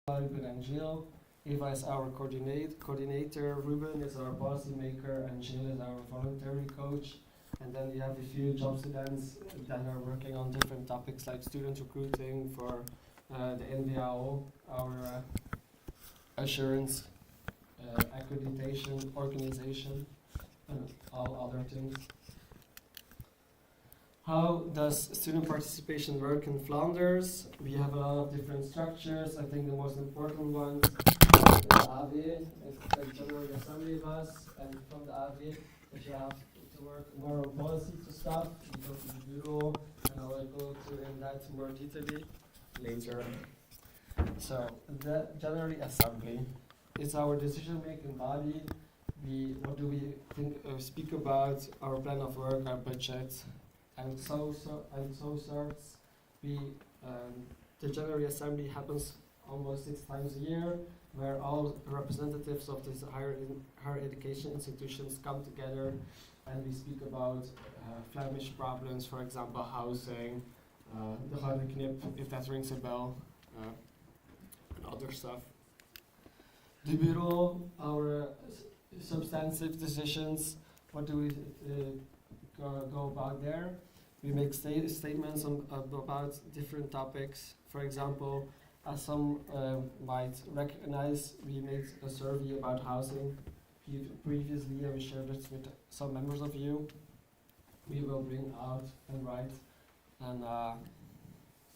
Ruben and Jill. Eva is our coordinator, Ruben is our policy maker, and Jill is our voluntary coach. And then we have a few job students that are working on different topics like student recruiting for the NVAO, our assurance, accreditation, organization, and all other things. How does student participation work in Flanders? We have a lot of different structures. I think the most important one is the AV, it's the General Assembly bus, and from the AV, if you have to work more on policy stuff, you go to the bureau, and I will go in that more detailedly later. So, the General Assembly is our decision-making body. What do we speak about? Our plan of work, our budget, and so sorts. The General Assembly happens almost 6 times a year, where all representatives of these higher education institutions come together, and we speak about Flemish problems, for example, housing, the Gouden Knip, if that rings a bell, and other stuff. The Bureau, our substantive decisions, what do we go about there? We make statements about different topics. For example, as some might recognize, we made a survey about housing previously, and we shared it with some members of you. We will bring out and write a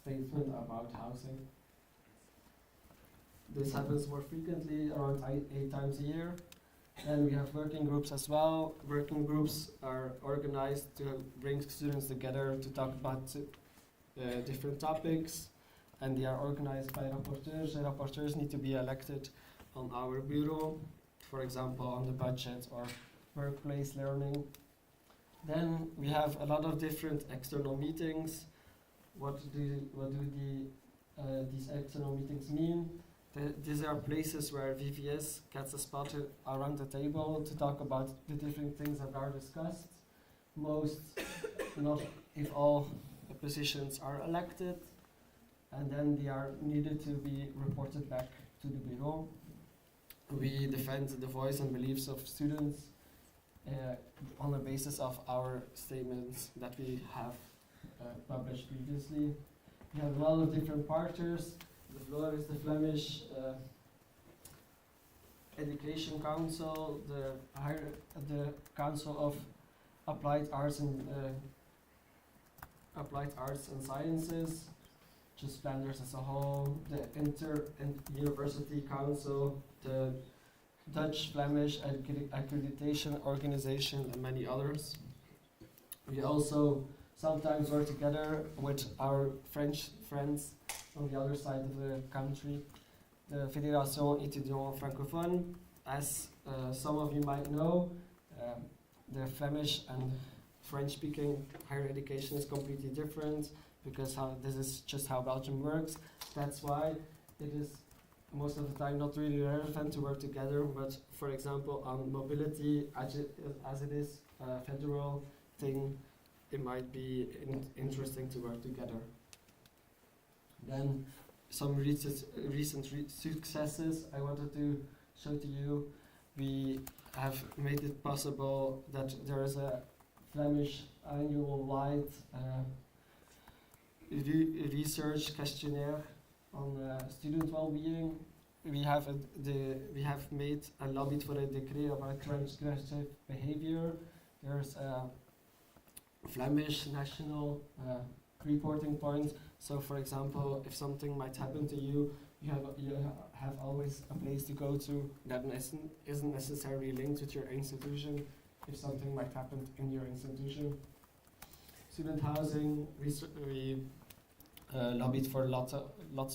statement about housing. This happens more frequently, around 8 times a year. And we have working groups as well. Working groups are organized to bring students together to talk about different topics, and they are organized by rapporteurs. The rapporteurs need to be elected on our bureau, for example, on the budget or workplace learning. Then we have a lot of different external meetings. What do these external meetings mean? These are places where VVS gets a spot around the table to talk about the different things that are discussed. Most, not if all, positions are elected, and then they are needed to be reported back to the bureau. We defend the voice and beliefs of students on the basis of our statements that we have published previously. We have a lot of different partners. The floor is the Flemish Education Council, the Council of Applied Arts and Sciences, just Flanders as a whole, the Inter-University Council, the Dutch Flemish Accreditation Organization, and many others. We also sometimes work together with our French friends on the other side of the country, the Fédération Étudiants Francophones. As some of you might know, the Flemish and French-speaking higher education is completely different, because this is just how Belgium works. That's why it is most of the time not really relevant to work together, but for example on mobility, as it is a federal thing, it might be interesting to work together. Then some recent successes I wanted to show to you. We have made it possible that there is a Flemish annual-wide research questionnaire on student well-being. We have made a lobby for a decree about transgressive behavior. There's a Flemish national reporting point. So, for example, if something might happen to you, you have always a place to go to that isn't necessarily linked with your institution. If something might happen in your institution, student housing, we lobbied for lots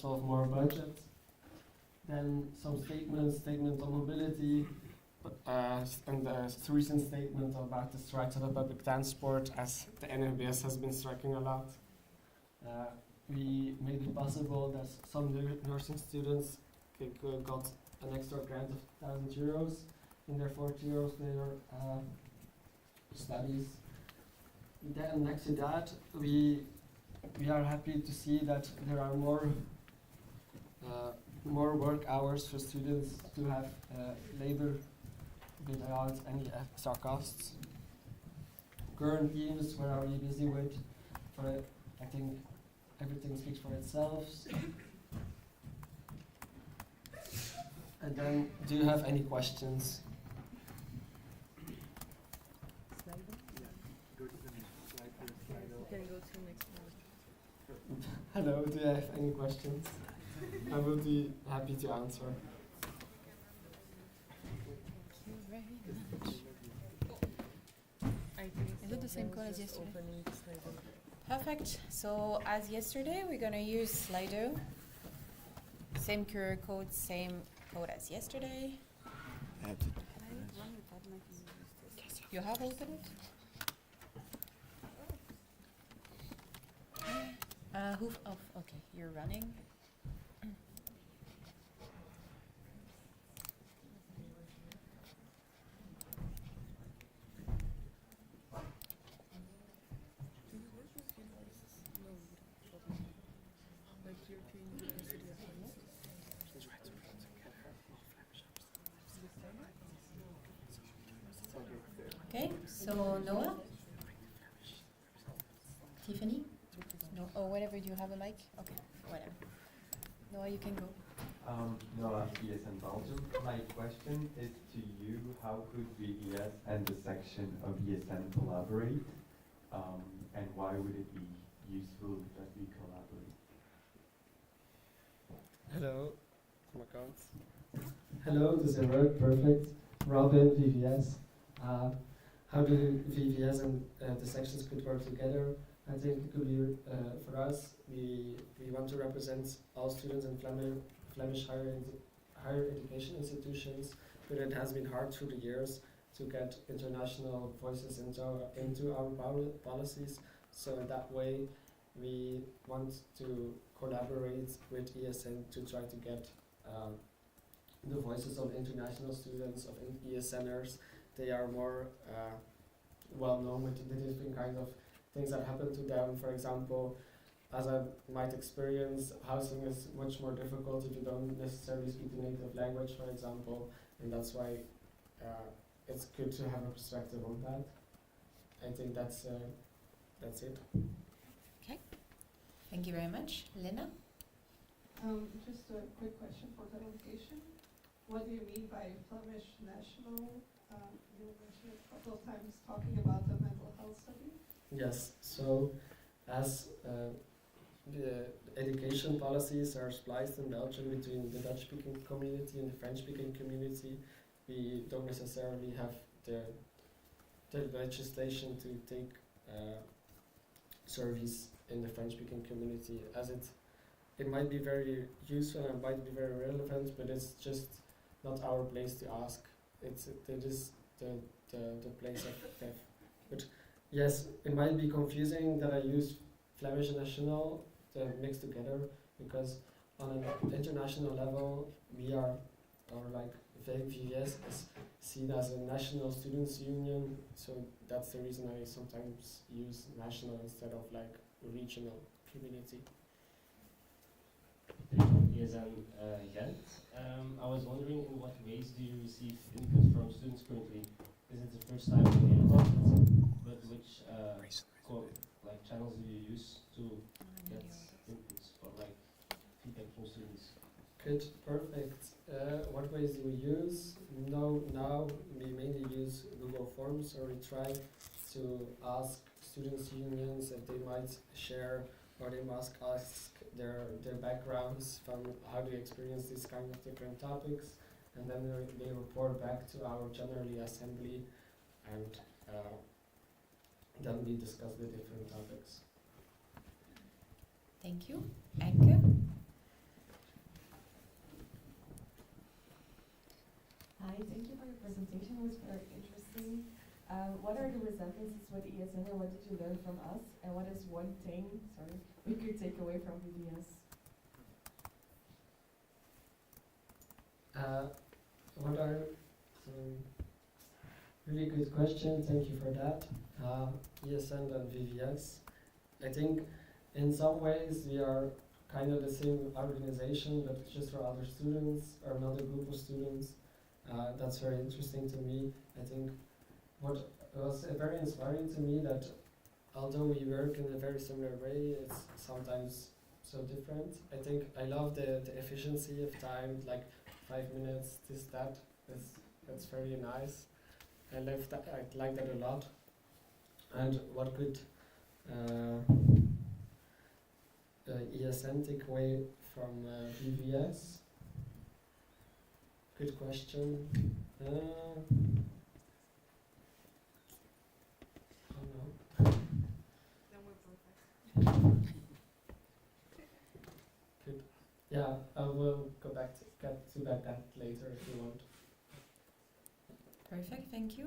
of more budget. Then some statement on mobility, and a recent statement about the strikes of the public transport, as the NMBS has been striking a lot. We made it possible that some nursing students got an extra grant of €1,000 in their 4th year of their studies. Then next to that, we are happy to see that there are more more work hours for students to have labor without any extra costs. Current teams, what are we busy with? I think everything speaks for itself. And then, do you have any questions? Hello, do you have any questions? I will be happy to answer. Is it the same code as yesterday? Perfect. So as yesterday, we're gonna use Slido. Same QR code, same code as yesterday. You have opened it? Okay, you're running. Okay, so Noah? Tiffany? No, or whatever, do you have a mic? Okay, whatever. Noah, you can go. Noah, ESN Belgium. My question is to you, how could VES and the section of ESN collaborate? And why would it be useful that we collaborate? Hello, hello, does it work? Perfect. Robin, VVS. How do VVS and the sections could work together? I think it could be for us. We want to represent all students in Flemish higher education institutions, but it has been hard through the years to get international voices into our policies. So in that way, we want to collaborate with ESN to try to get the voices of international students, of ESNers. They are more well known with the different kinds of things that happen to them. For example, as I might experience, housing is much more difficult if you don't necessarily speak the native language, for example, and that's why it's good to have a perspective on that. I think that's it. Okay, thank you very much. Lena? Just a quick question for clarification. What do you mean by Flemish national? You mentioned it a couple of times talking about the mental health study. Yes, so as the education policies are spliced in Belgium between the Dutch-speaking community and the French-speaking community, we don't necessarily have the legislation to take service in the French-speaking community, as it might be very useful and might be very relevant, but it's just not our place to ask. It is the place of FEF. But yes, it might be confusing that I use Flemish national mixed together, because on an international level we are, or like VVS is seen as a national students union, so that's the reason I sometimes use national instead of like regional community. ESN Gent. I was wondering, in what ways do you receive input from students currently? Is it the first time you hear about it? But which channels do you use to get inputs or like feedback from students? Good, perfect. What ways do we use? Now we mainly use Google Forms, or we try to ask students' unions if they might share, or they must ask their backgrounds from how they experience these kind of different topics, and then they report back to our general assembly, and then we discuss the different topics. Thank you. Anke? Hi, thank you for your presentation. It was very interesting. What are the resemblances with ESN, and what did you learn from us? And what is one thing, we could take away from VBS? What are really good question. Thank you for that. ESN and VVS. I think in some ways we are kind of the same organization, but just for other students or another group of students. That's very interesting to me. I think what was very inspiring to me that although we work in a very similar way, it's sometimes so different. I think I love the efficiency of time, like 5 minutes, this, that. That's very nice. I like that a lot. And what could ESN take away from BVS? Good question. I don't know. Then we're perfect. Good. Yeah, I will get to that later if you want. Perfect, thank you.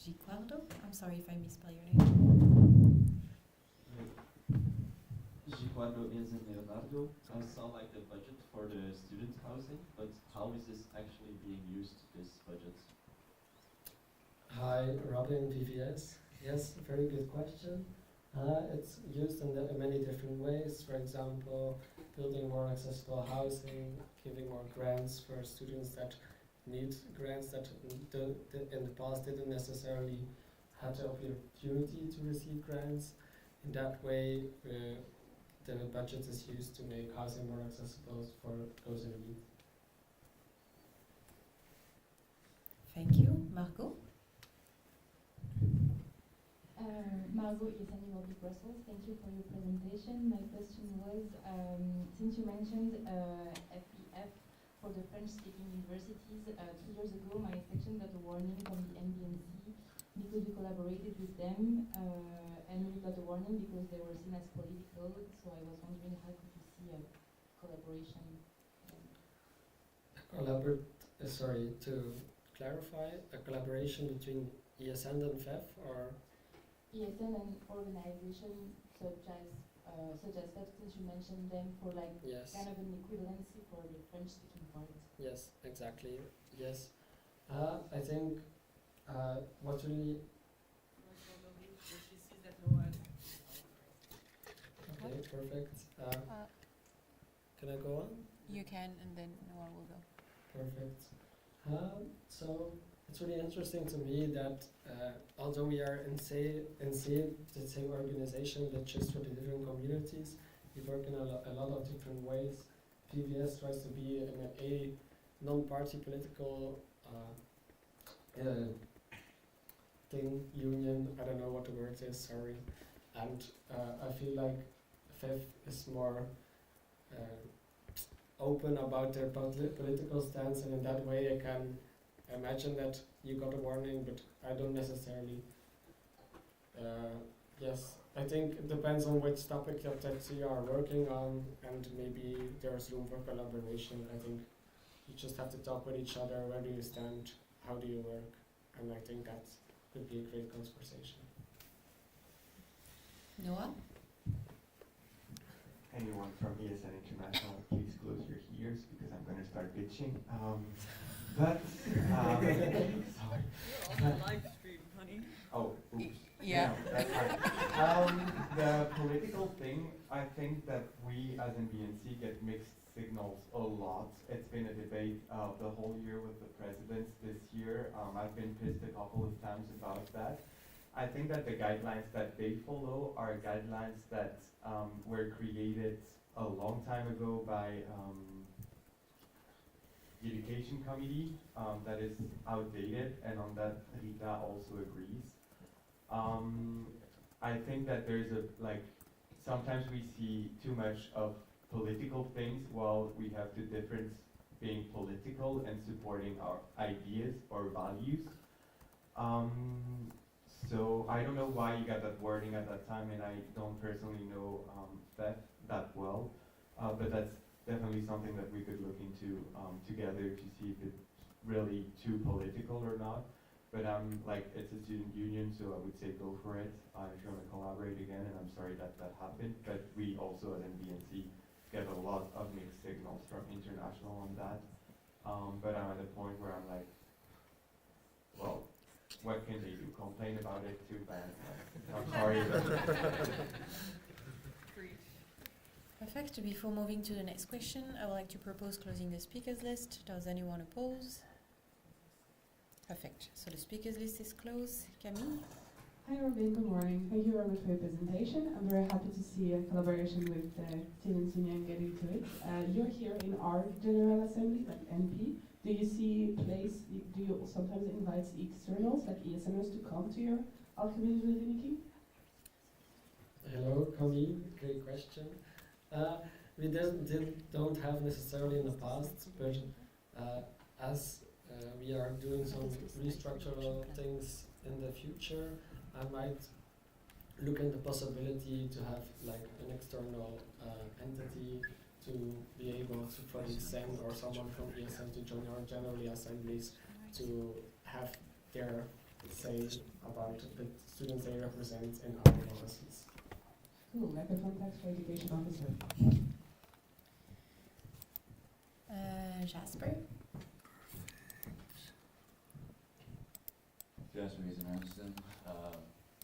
Giquardo, I'm sorry if I misspell your name. Giquardo is in Leonardo. I saw like the budget for the student housing, but how is this actually being used, this budget? Hi, Robin, VVS. Yes, very good question. It's used in many different ways. For example, building more accessible housing, giving more grants for students that need grants that in the past didn't necessarily have the opportunity to receive grants. In that way, the budget is used to make housing more accessible for those in need. Thank you. Margot? Margot, ESN Brussels. Thank you for your presentation. My question was, since you mentioned FEF for the French-speaking universities, 2 years ago my section got a warning from the NBNC because we collaborated with them, and we got a warning because they were seen as political, so I was wondering how could you see a collaboration? To clarify, a collaboration between ESN and FEF, or? ESN and organizations such as FEF, since you mentioned them, for like Yes. kind of an equivalency for the French-speaking part. Yes, exactly. Yes. I think what really... Okay, perfect. Can I go on? You can, and then Noah will go. Perfect. So it's really interesting to me that although we are in the same organization, but just for the different communities, we work in a lot of different ways. PVS tries to be a non-party political union. I don't know what the word is, sorry. And I feel like FEF is more open about their political stance, and in that way I can imagine that you got a warning, but I don't necessarily. Yes, I think it depends on which topic that you are working on, and maybe there's room for collaboration. I think you just have to talk with each other. Where do you stand? How do you work? And I think that could be a great conversation. Noah? Anyone from ESN International, please close your ears because I'm going to start pitching. Sorry. You're on the live stream, honey. Oh, oops. Yeah. That's fine. The political thing, I think that we as in BNC get mixed signals a lot. It's been a debate the whole year with the presidents this year. I've been pissed a couple of times about that. I think that the guidelines that they follow are guidelines that were created a long time ago by the Education Committee that is outdated, and on that Rita also agrees. I think that there's sometimes we see too much of political things while we have the difference being political and supporting our ideas or values. So I don't know why you got that wording at that time, and I don't personally know that well, but that's definitely something that we could look into together to see if it's really too political or not. But it's a student union, so I would say go for it if you want to collaborate again, and I'm sorry that happened, but we also at NBNC get a lot of mixed signals from international on that. But I'm at a point where I'm like, well, what can they do? Complain about it too bad. I'm sorry. Perfect. Before moving to the next question, I would like to propose closing the speakers list. Does anyone oppose? Perfect. So the speakers list is closed. Camille? Hi Robin, good morning. Thank you very much for your presentation. I'm very happy to see a collaboration with Students Union getting to it. You're here in our General Assembly, like NP. Do you see do you sometimes invite externals, like ESNers, to come to your community meeting? Hello, Camille. Great question. We don't have necessarily in the past, but as we are doing some restructural things in the future, I might look at the possibility to have like an external entity to be able to, for ESN or someone from ESN to join our general assemblies to have their say about the students they represent in our policies. Cool, like a contact for education officer. Jasper? Jasper is an Anderson.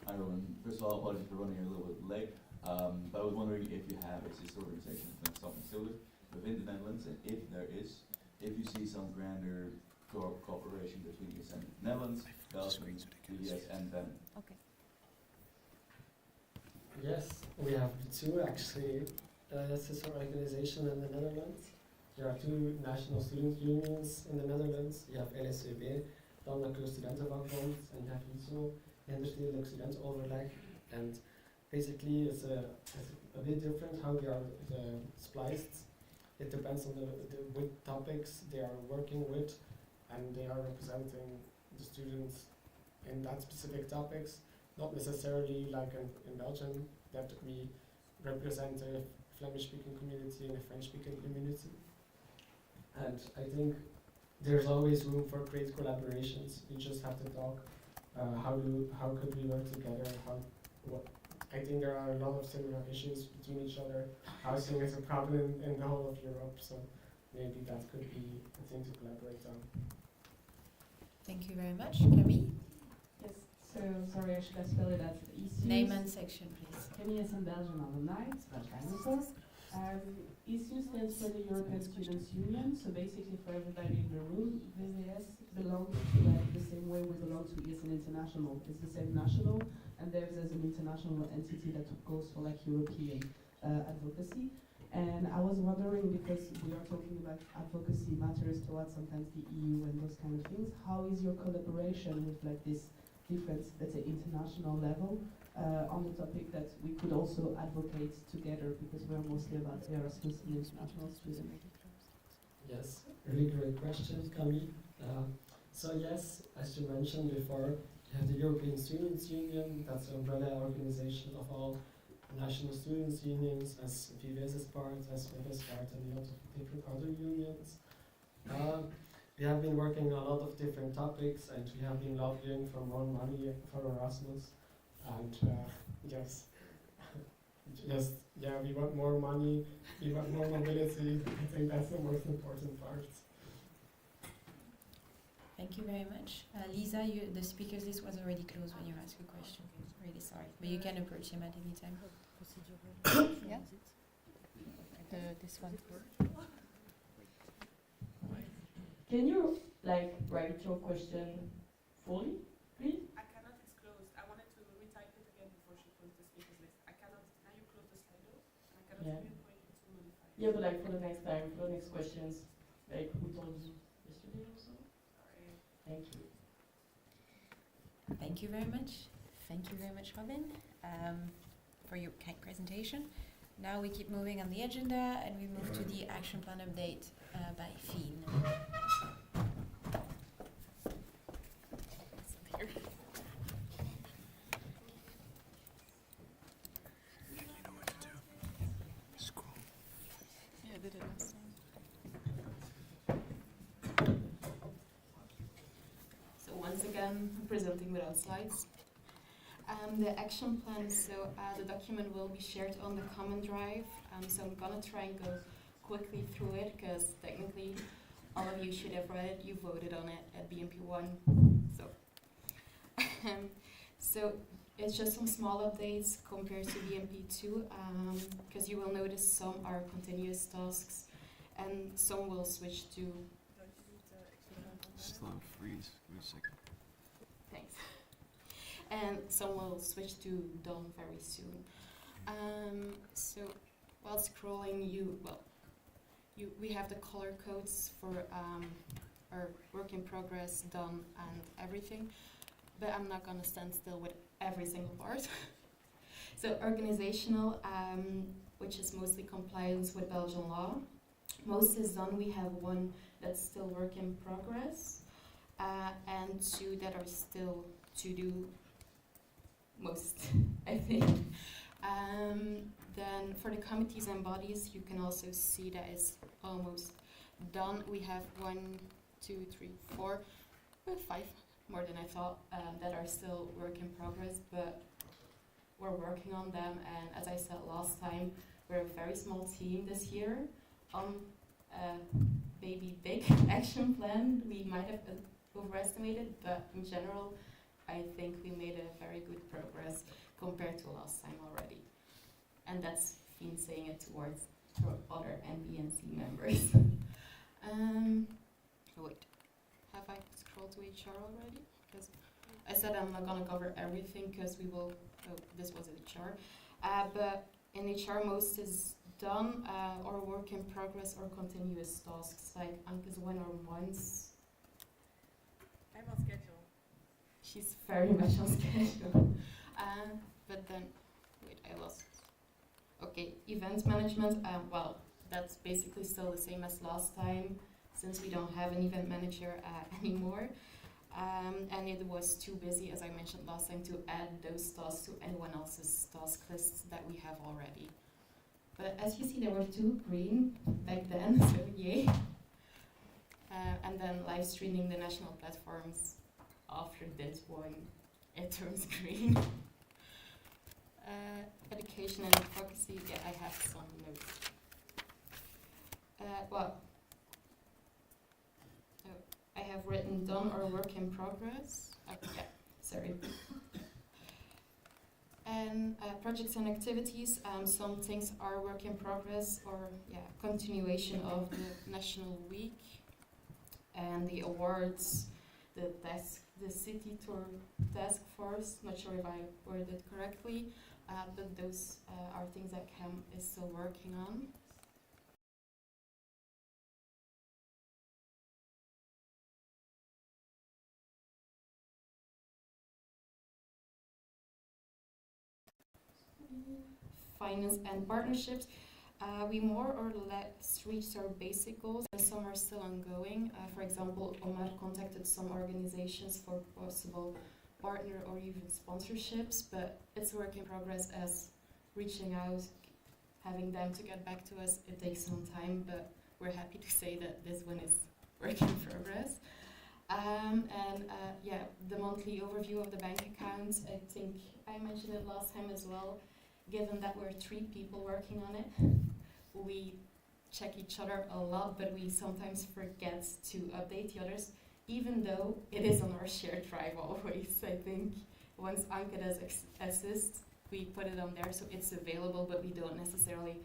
Hi Rowan. First of all, apologies for running a little bit late. But I was wondering if you have a sister organization like something similar within the Netherlands, and if there is, if you see some grander cooperation between ESN Netherlands, Belgium, the ESN then. Okay. Yes, we have two actually sister organizations in the Netherlands. There are two national student unions in the Netherlands. You have LSVB, Landelijke Studentenvakbond, and you have ISO, Interstedelijk Studentenoverleg. And basically it's a bit different how they are spliced. It depends on what topics they are working with, and they are representing the students in that specific topics. Not necessarily like in Belgium that we represent a Flemish-speaking community and a French-speaking community. And I think there's always room for great collaborations. We just have to talk. How could we work together? I think there are a lot of similar issues between each other. Housing is a problem in the whole of Europe, so maybe that could be a thing to collaborate on. Thank you very much. Camille? Yes, so sorry, I should have spelled it out. Name and section, please. ESN Belgium alumni, spelled dinosaur. ESU stands for the European Students' Union, so basically for everybody in the room, VVS belongs to like the same way we belong to ESN International. It's the same national, and there's an international entity that goes for like European advocacy. And I was wondering, because we are talking about advocacy matters towards sometimes the EU and those kind of things, how is your collaboration with like this different, let's say, international level on the topic that we could also advocate together, because we're mostly about Erasmus and international students? Yes, really great question, Camille. So yes, as you mentioned before, you have the European Students' Union, that's the umbrella organization of all national students' unions, as VVS is part, as WIF is part, and a lot of different other unions. We have been working on a lot of different topics, and we have been lobbying for more money for Erasmus. And yes, we want more money, we want more mobility. I think that's the most important part. Thank you very much. Lisa, the speakers list was already closed when you asked your question. Really sorry, but you can approach him at any time. Yeah? This one. Can you like write your question fully, please? I cannot, it's closed. I wanted to retype it again before she closed the speakers list. I cannot, now you close the Slido, and I cannot pinpoint it to modify it. Yeah, but like for the next time, for the next questions, like we told you yesterday also. Sorry. Thank you. Thank you very much. Thank you very much, Robin, for your kind presentation. Now we keep moving on the agenda, and we move to the action plan update by Fien. Once again, presenting without slides. The action plan, so the document will be shared on the common drive, so I'm gonna try and go quickly through it, because technically all of you should have read it, you voted on it at BNP-III. So It's just some small updates compared to BNP-II, because you will notice some are continuous tasks and some will switch to... Slow freeze. Give me a second. Thanks. And some will switch to done very soon. So while scrolling, we have the color codes for our work in progress, done, and everything. But I'm not gonna stand still with every single part. So organizational, which is mostly compliance with Belgian law. Most is done. We have one that's still work in progress, and two that are still to do. Most, I think. Then for the committees and bodies, you can also see that it's almost done. We have 1, 2, 3, 4, 5 more than I thought that are still work in progress, but we're working on them. And as I said last time, we're a very small team this year on a maybe big action plan. We might have overestimated, but in general, I think we made a very good progress compared to last time already. And that's been saying it towards other MBNC members. Wait, have I scrolled to HR already? Because I said I'm not gonna cover everything because we will, oh, this was HR. But in HR most is done, or work in progress or continuous tasks, like Anke's one or months. I'm on schedule. She's very much on schedule. But then, wait, I lost. Okay, event management, well, that's basically still the same as last time, since we don't have an event manager anymore. And it was too busy, as I mentioned last time, to add those tasks to anyone else's task lists that we have already. But as you see, there were 2 green back then, so yay. And then live streaming the national platforms. After this one, it turns green. Education and advocacy, yeah, I have some notes. I have written done or work in progress. Yeah, sorry. And projects and activities, some things are work in progress or continuation of the National Week. And the awards, the city tour task force, not sure if I worded it correctly, but those are things that Cam is still working on. Finance and partnerships. We more or less reached our basic goals, and some are still ongoing. For example, Omar contacted some organizations for possible partner or even sponsorships, but it's a work in progress as reaching out, having them to get back to us, it takes some time, but we're happy to say that this one is work in progress. The monthly overview of the bank accounts, I think I mentioned it last time as well. Given that we're 3 people working on it, we check each other a lot, but we sometimes forget to update the others, even though it is on our shared drive always. I think once Anke does assist, we put it on there so it's available, but we don't necessarily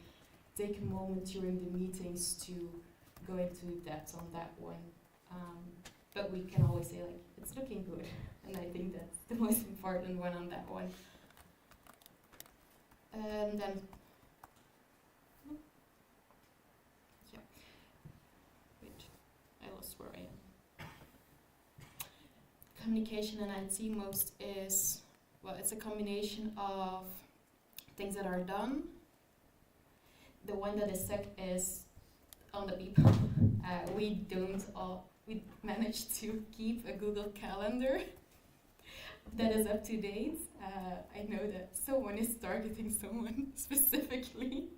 take a moment during the meetings to go into depth on that one. But we can always say, like, it's looking good, and I think that's the most important one on that one. And then, wait, I lost where I am. Communication and IT most is, well, it's a combination of things that are done. The one that is stuck is on the people. We managed to keep a Google Calendar that is up to date. I know that someone is targeting someone specifically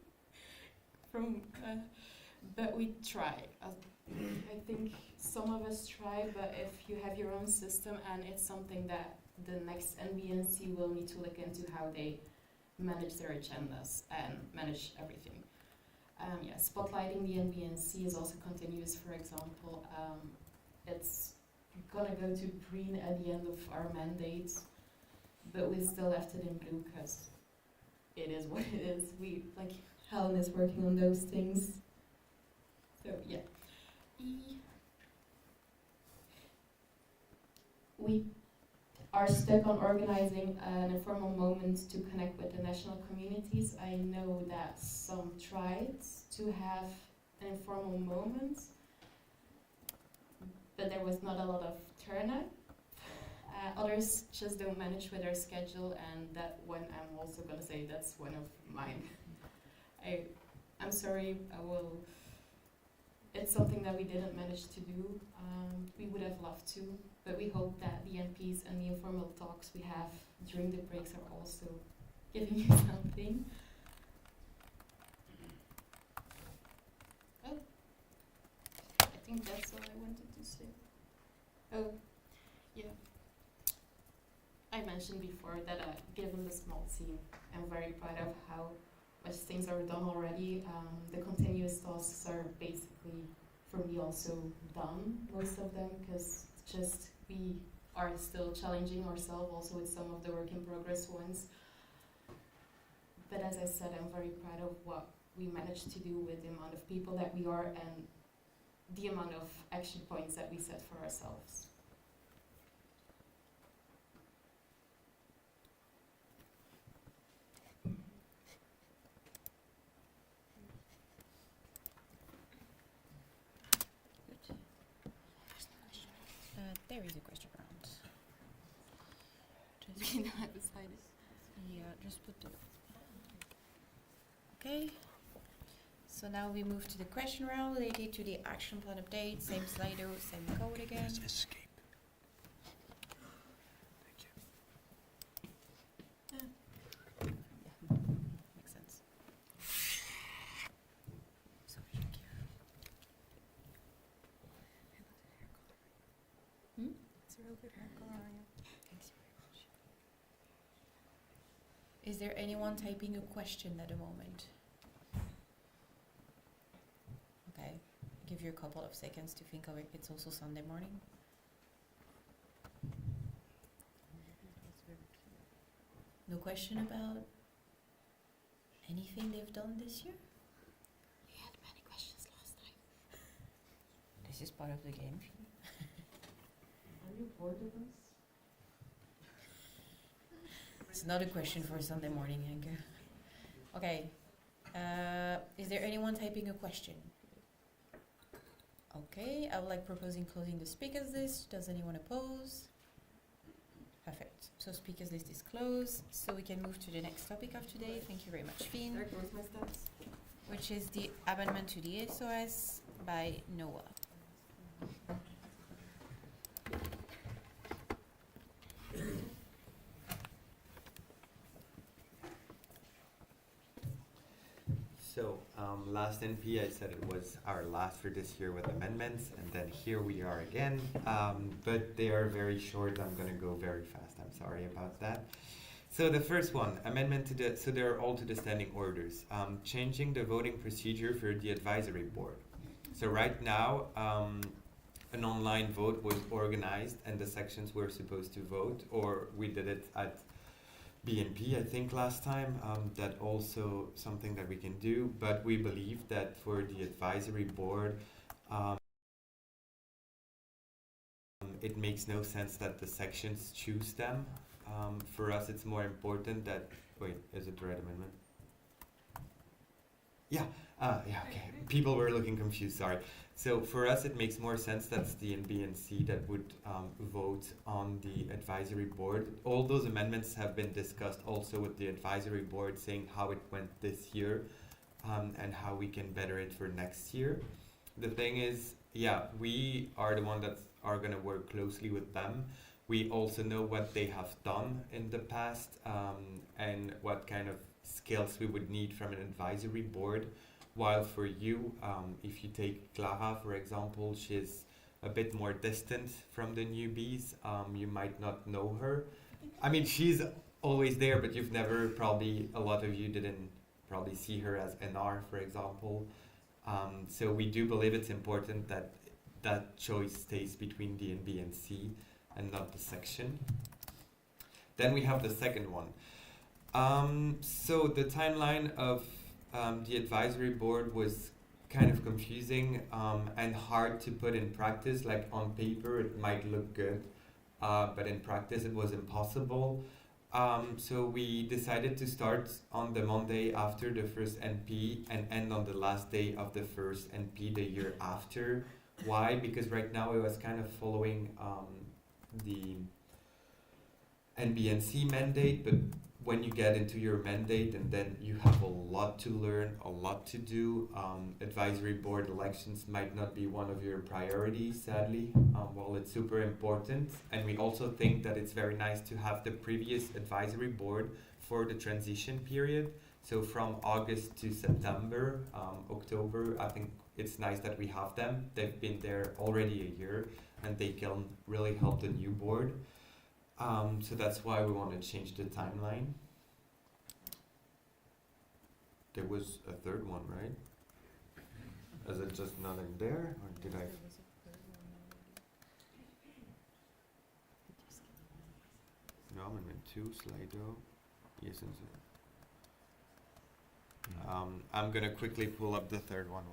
but we try. I think some of us try, but if you have your own system and it's something that the next NBNC will need to look into how they manage their agendas and manage everything. Spotlighting the NBNC is also continuous, for example. It's gonna go to green at the end of our mandate. but we still left it in blue because it is what it is. Helen is working on those things. So yeah. We are stuck on organizing an informal moment to connect with the national communities. I know that some tried to have an informal moment, but there was not a lot of turnout. Others just don't manage with their schedule, and that one I'm also gonna say that's one of mine. I'm sorry, it's something that we didn't manage to do. We would have loved to, but we hope that the MPs and the informal talks we have during the breaks are also giving you something. Oh, I think that's all I wanted to say. Oh, yeah. I mentioned before that given the small team, I'm very proud of how much things are done already. The continuous tasks are basically, for me, also done, most of them, because just we are still challenging ourselves also with some of the work in progress ones. But as I said, I'm very proud of what we managed to do with the amount of people that we are and the amount of action points that we set for ourselves. There is a question round. Just you know, I decided. Yeah, just put the. Okay. So now we move to the question round related to the action plan update. Same Slido, same code again. Escape. Makes sense. So thank you. It's a real good hair color on you. Thanks very much. Is there anyone typing a question at the moment? Okay, give you a couple of seconds to think of it. It's also Sunday morning. No question about anything they've done this year? We had many questions last time. This is part of the game. Are you bored of us? It's not a question for Sunday morning, Henke. Okay. Is there anyone typing a question? Okay, I would like proposing closing the speakers list. Does anyone oppose? Perfect. So speakers list is closed. So we can move to the next topic of today. Thank you very much, Finn. There goes my stats. Which is the amendment to the SOS by Noah. So last NP I said it was our last for this year with amendments, and then here we are again, but they are very short. I'm going to go very fast. I'm sorry about that. So the first one, amendment to the, so they're all to the standing orders, changing the voting procedure for the advisory board. So right now, an online vote was organized and the sections were supposed to vote, or we did it at BNP, I think, last time. That also something that we can do, but we believe that for the advisory board, it makes no sense that the sections choose them. For us, it's more important that, wait, is it the right amendment? Yeah, yeah, okay. People were looking confused, sorry. So for us, it makes more sense that's the B and C that would vote on the advisory board. All those amendments have been discussed also with the advisory board, saying how it went this year and how we can better it for next year. The thing is, yeah, we are the one that are going to work closely with them. We also know what they have done in the past and what kind of skills we would need from an advisory board. While for you, if you take Clara, for example, she's a bit more distant from the newbies. You might not know her. I mean, she's always there, but you've never, probably, a lot of you didn't probably see her as NR, for example. So we do believe it's important that that choice stays between D and B and C and not the section. Then we have the second one. So the timeline of the advisory board was kind of confusing and hard to put in practice. Like on paper it might look good, but in practice it was impossible. So we decided to start on the Monday after the first NP and end on the last day of the first NP the year after. Why? Because right now it was kind of following the NBNC mandate, but when you get into your mandate and then you have a lot to learn, a lot to do, advisory board elections might not be one of your priorities, sadly. Well, it's super important, and we also think that it's very nice to have the previous advisory board for the transition period. So from August to September, October, I think it's nice that we have them. They've been there already a year, and they can really help the new board. So that's why we want to change the timeline. There was a third one, right? Is it just not in there, or did I? No, Amendment 2, Slido. Yes, I'm gonna quickly pull up the third one.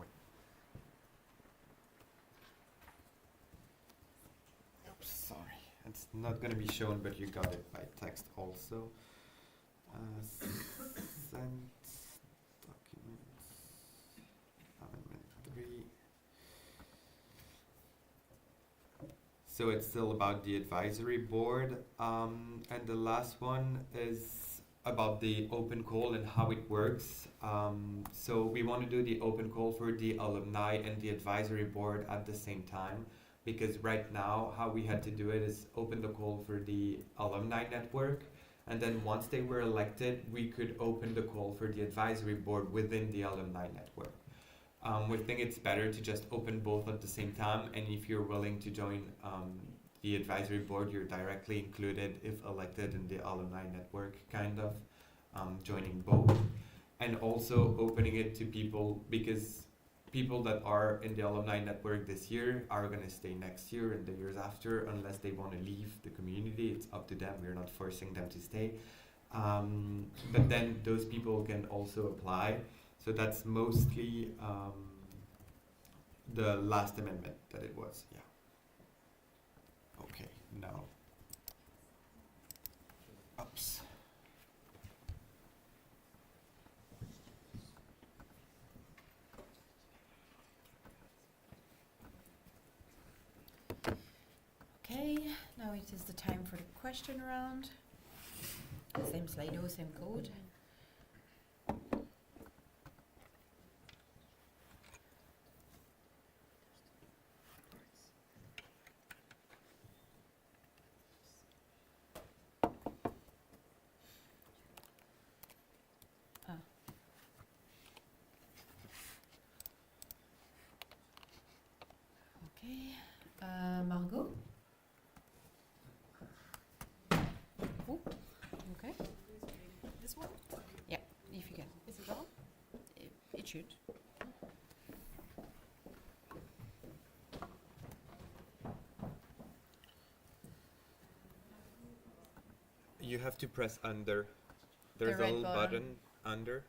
Oops, sorry. It's not going to be shown, but you got it by text also. Sent documents, Amendment 3. So it's still about the advisory board. And the last one is about the open call and how it works. So we want to do the open call for the alumni and the advisory board at the same time. Because right now, how we had to do it is open the call for the alumni network, and then once they were elected, we could open the call for the advisory board within the alumni network. We think it's better to just open both at the same time, and if you're willing to join the advisory board, you're directly included if elected in the alumni network, kind of joining both. And also opening it to people, because people that are in the alumni network this year are going to stay next year and the years after, unless they want to leave the community. It's up to them. We're not forcing them to stay. But then those people can also apply. So that's mostly the last amendment that it was. Yeah. Okay, now. Oops. Okay, now it is the time for the question round. Same Slido, same code. Okay, Margot? Oh, okay. This one? Yeah, if you can. Is it on? It should. You have to press under. There's a red little button. button under.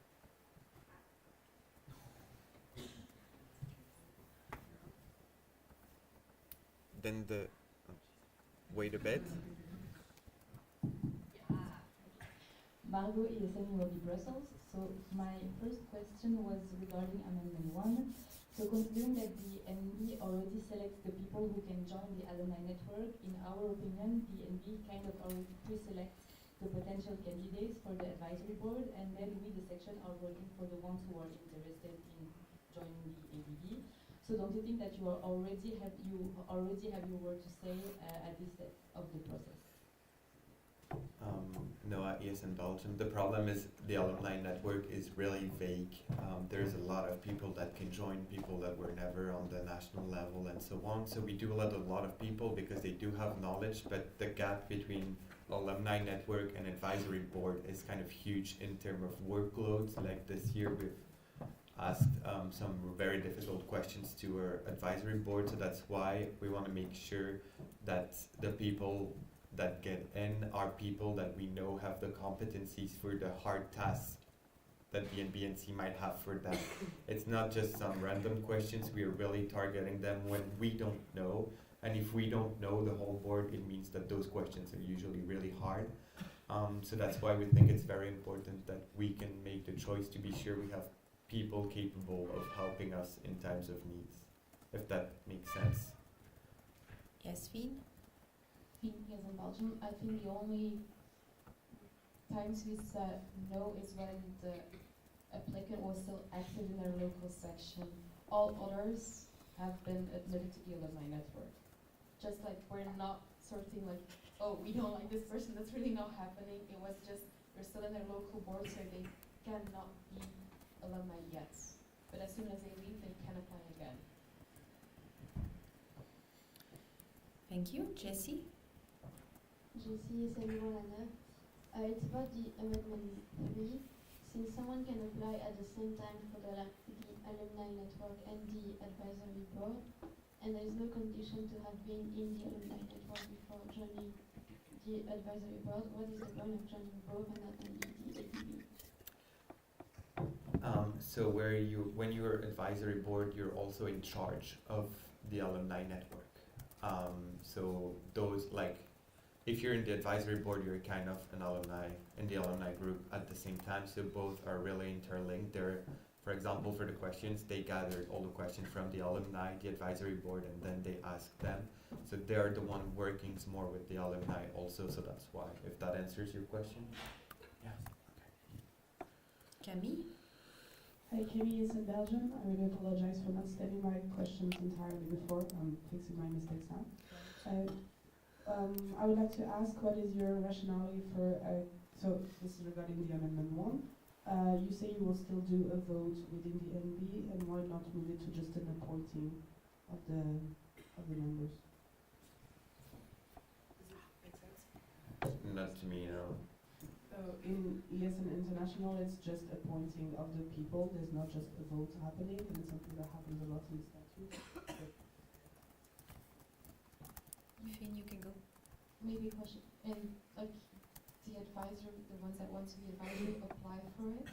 Then wait a bit. Margot, ESN Brussels. So my first question was regarding Amendment 1. So considering that the NB already selects the people who can join the alumni network, in our opinion, the NB kind of already pre-selects the potential candidates for the advisory board, and then we, the section, are working for the ones who are interested in joining the ABB. So don't you think that you already have your word to say at this step of the process? No, at ESN Belgium. The problem is the alumni network is really vague. There's a lot of people that can join, people that were never on the national level and so on. So we do let a lot of people because they do have knowledge, but the gap between alumni network and advisory board is kind of huge in terms of workloads. Like this year we've asked some very difficult questions to our advisory board, so that's why we want to make sure that the people that get in are people that we know have the competencies for the hard tasks that BNB and C might have for them. It's not just some random questions, we are really targeting them when we don't know. And if we don't know the whole board, it means that those questions are usually really hard. So that's why we think it's very important that we can make the choice to be sure we have people capable of helping us in times of needs, if that makes sense. Yes, Fien? Fien, ESN Belgium. I think the only times we said no is when the applicant was still active in their local section. All others have been admitted to the alumni network. Just like we're not sorting like, oh, we don't like this person, that's really not happening. It was just, they're still in their local board, so they cannot be alumni yet. But as soon as they leave, they can apply again. Thank you. Jessie? Jessie, Salut. It's about the amendment 3. Since someone can apply at the same time for the alumni network and the advisory board, and there is no condition to have been in the alumni network before joining the advisory board, what is the point of joining both and not only the ADB? So when you're advisory board, you're also in charge of the alumni network. So those, like, if you're in the advisory board, you're kind of an alumni in the alumni group at the same time. So both are really interlinked. They're, for example, for the questions, they gathered all the questions from the alumni, the advisory board, and then they asked them. So they're the one working more with the alumni also. So that's why, if that answers your question. Yes. Okay. Camille? Hi, Camille is in Belgium. I really apologize for not stating my questions entirely before. I'm fixing my mistakes now. I would like to ask, what is your rationale for, so this is regarding the amendment 1. You say you will still do a vote within the NB, and why not move it to just an appointing of the members? Does it make sense? Not to me, no. So in ESN International, it's just appointing of the people. There's not just a vote happening, and it's something that happens a lot in statutes. Fien, you can go. Maybe a question. And like the advisor, the ones that want to be advisory apply for it.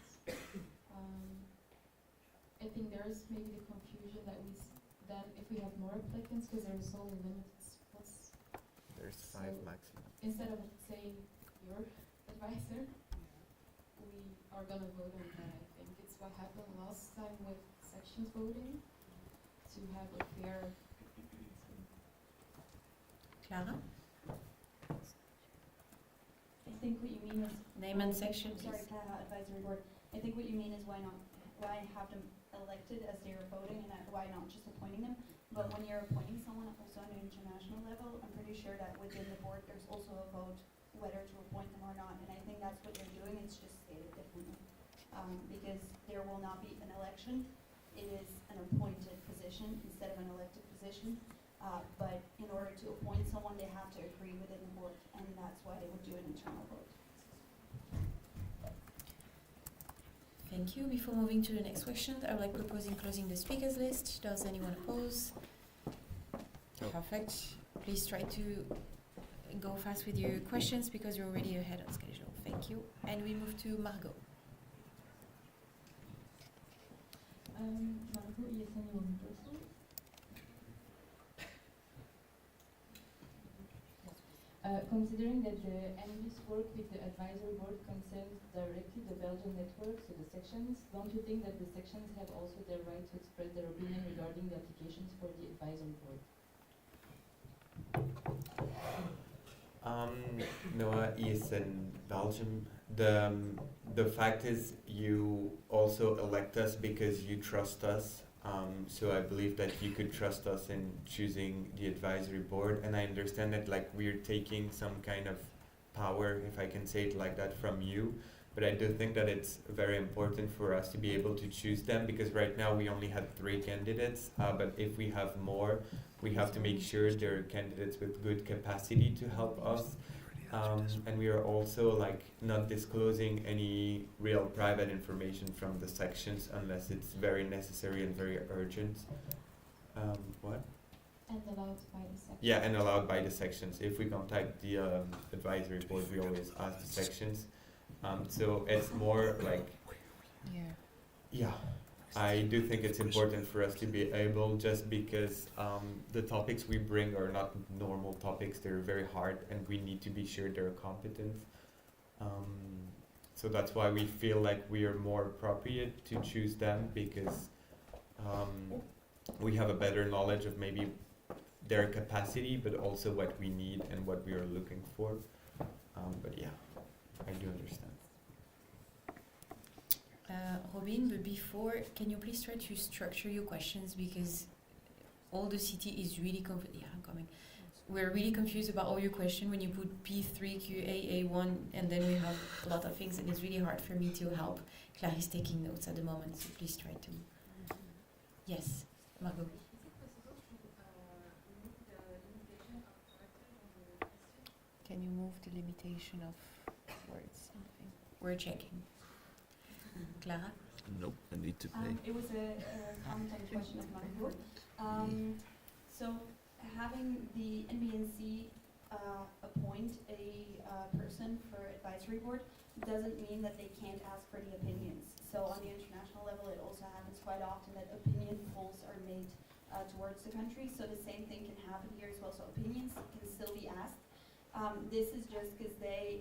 I think there's maybe the confusion that then if we have more applicants, because there's only limited spots. There's So 5 maximum. instead of saying your advisor, we are gonna vote on that. I think it's what happened last time with sections voting to have a fair. Clara? I think what you mean is Name and section, sorry, please. Clara, Advisory Board. I think what you mean is why have them elected as they are voting, and why not just appointing them? But when you're appointing someone also on an international level, I'm pretty sure that within the board there's also a vote whether to appoint them or not. And I think that's what they're doing. It's just stated differently, because there will not be an election. It is an appointed position instead of an elected position. But in order to appoint someone, they have to agree within the board, and that's why they would do an internal vote. Thank you. Before moving to the next question, I would like proposing closing the speakers list. Does anyone oppose? No. Perfect. Please try to go fast with your questions because you're already ahead of schedule. Thank you. And we move to Margot. Margot, ESN Belgium. Considering that the MD's work with the advisory board concerns directly the Belgian network, so the sections, don't you think that the sections have also the right to express their opinion regarding the applications for the advisory board? No, ESN Belgium. The fact is, you also elect us because you trust us. So I believe that you could trust us in choosing the advisory board, and I understand that like we're taking some kind of power, if I can say it like that, from you. But I do think that it's very important for us to be able to choose them, because right now we only had 3 candidates. But if we have more, we have to make sure they're candidates with good capacity to help us. And we are also like not disclosing any real private information from the sections unless it's very necessary and very urgent. What? And allowed by the section. Yeah, and allowed by the sections. If we contact the advisory board, we always ask the sections. So it's more like, yeah, I do think it's important for us to be able, just because the topics we bring are not normal topics, they're very hard, and we need to be sure they're competent. So that's why we feel like we are more appropriate to choose them, because we have a better knowledge of maybe their capacity, but also what we need and what we are looking for. But yeah, I do understand. Robin, but before, can you please try to structure your questions, because all the city is really we're really confused about all your questions when you put P3, QA, A1, and then we have a lot of things, and it's really hard for me to help. Clarisse taking notes at the moment, so please try to. Yes, Margot. Can you move the limitation of words? We're checking. Clara? Nope, I need to pay. It was a comment on the question of Margot. So having the NBNC appoint a person for advisory board doesn't mean that they can't ask for the opinions. So on the international level, it also happens quite often that opinion polls are made towards the country. So the same thing can happen here as well. So opinions can still be asked. This is just because they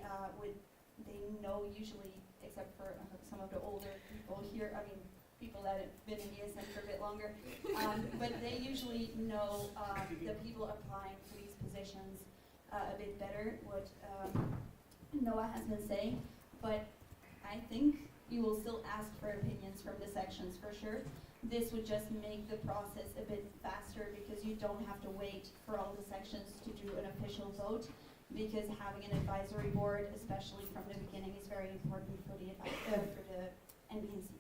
know usually, except for some of the older people here, I mean, people that have been in ESN for a bit longer, but they usually know the people applying for these positions a bit better, what Noah has been saying. But I think you will still ask for opinions from the sections for sure. This would just make the process a bit faster, because you don't have to wait for all the sections to do an official vote, because having an advisory board, especially from the beginning, is very important for the NBNC.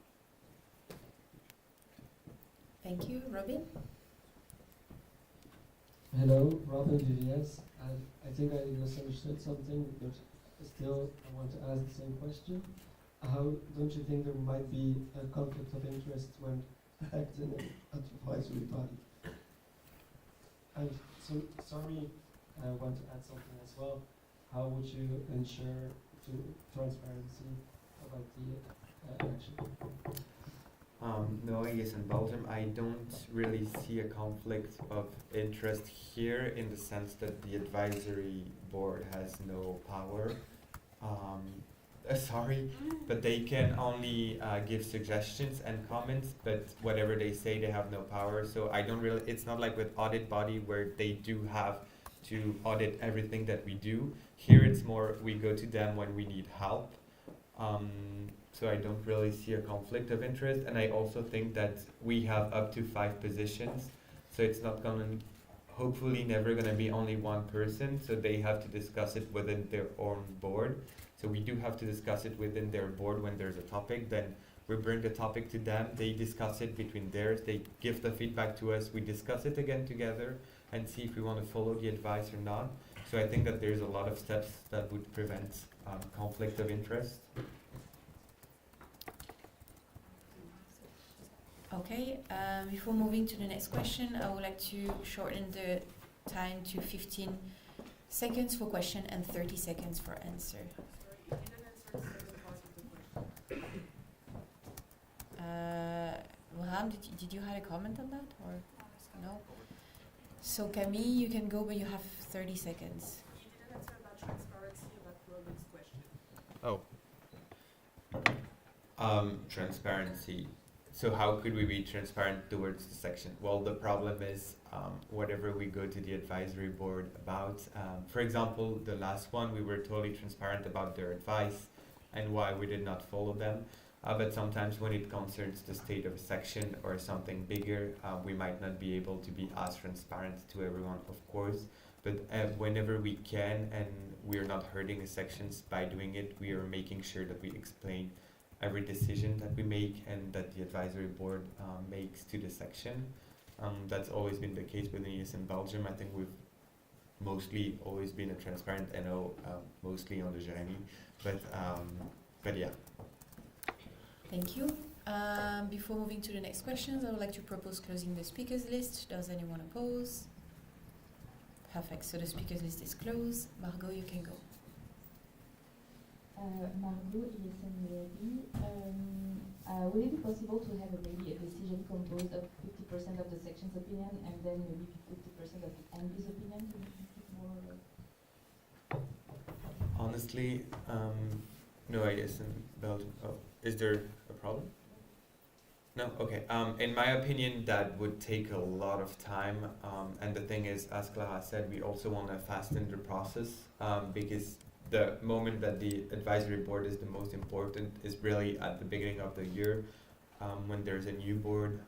Thank you. Robin? Hello, Robin DDS. I think I misunderstood something, but still I want to ask the same question. How don't you think there might be a conflict of interest when acting an advisory body? And so, sorry, I want to add something as well. How would you ensure transparency about the election? No, ESN Belgium, I don't really see a conflict of interest here, in the sense that the advisory board has no power. Sorry, but they can only give suggestions and comments, but whatever they say, they have no power. So I don't really, it's not like with audit body where they do have to audit everything that we do. Here it's more, we go to them when we need help. So I don't really see a conflict of interest, and I also think that we have up to 5 positions, so it's not gonna, hopefully never gonna be only one person, so they have to discuss it within their own board. So we do have to discuss it within their board when there's a topic, then we bring the topic to them, they discuss it between theirs, they give the feedback to us, we discuss it again together and see if we want to follow the advice or not. So I think that there's a lot of steps that would prevent conflict of interest. Okay, before moving to the next question, I would like to shorten the time to 15 seconds for question and 30 seconds for answer. Wilhelm, did you have a comment on that, or no? So Camille, you can go, but you have 30 seconds. You didn't answer about transparency about Robin's question. Oh. Transparency. So how could we be transparent towards the section? Well, the problem is whatever we go to the advisory board about, for example, the last one, we were totally transparent about their advice and why we did not follow them. But sometimes when it concerns the state of a section or something bigger, we might not be able to be as transparent to everyone, of course. But whenever we can, and we're not hurting the sections by doing it, we are making sure that we explain every decision that we make and that the advisory board makes to the section. That's always been the case with ESN Belgium. I think we've mostly always been a transparent NO, mostly on the journey, but yeah. Thank you. Before moving to the next questions, I would like to propose closing the speakers list. Does anyone oppose? Perfect. So the speakers list is closed. Margot, you can go. Margot, ESN Belgium. Would it be possible to have maybe a decision composed of 50% of the section's opinion and then maybe 50% of the MD's opinion to make it more? Honestly, no, I guess in Belgium. Oh, is there a problem? No? Okay. In my opinion, that would take a lot of time. And the thing is, as Clara said, we also want to fasten the process because the moment that the advisory board is the most important is really at the beginning of the year when there's a new board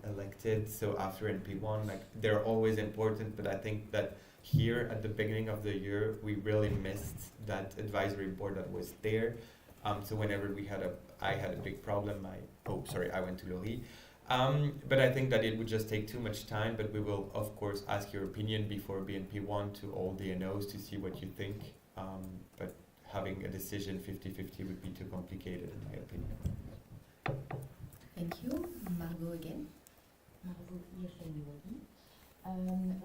elected. So after NP1, like they're always important, but I think that here at the beginning of the year, we really missed that advisory board that was there. So whenever I had a big problem, I went to Laurie. But I think that it would just take too much time, but we will of course ask your opinion before BNP1 to all DNOs to see what you think. But having a decision 50-50 would be too complicated in my opinion. Thank you. Margot again. Margot, ESN Belgium.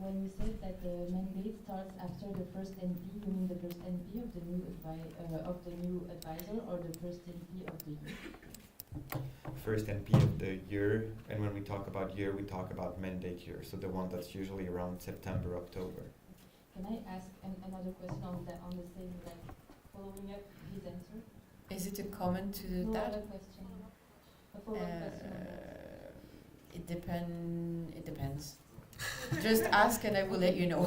When you said that the mandate starts after the first NP, you mean the first NP of the new advisor or the first NP of the year? First NP of the year, and when we talk about year, we talk about mandate year, so the one that's usually around September, October. Can I ask another question on the same, like following up his answer? Is it a comment to No that? other question. A follow-up question on that. It depends. Just ask and I will let you know.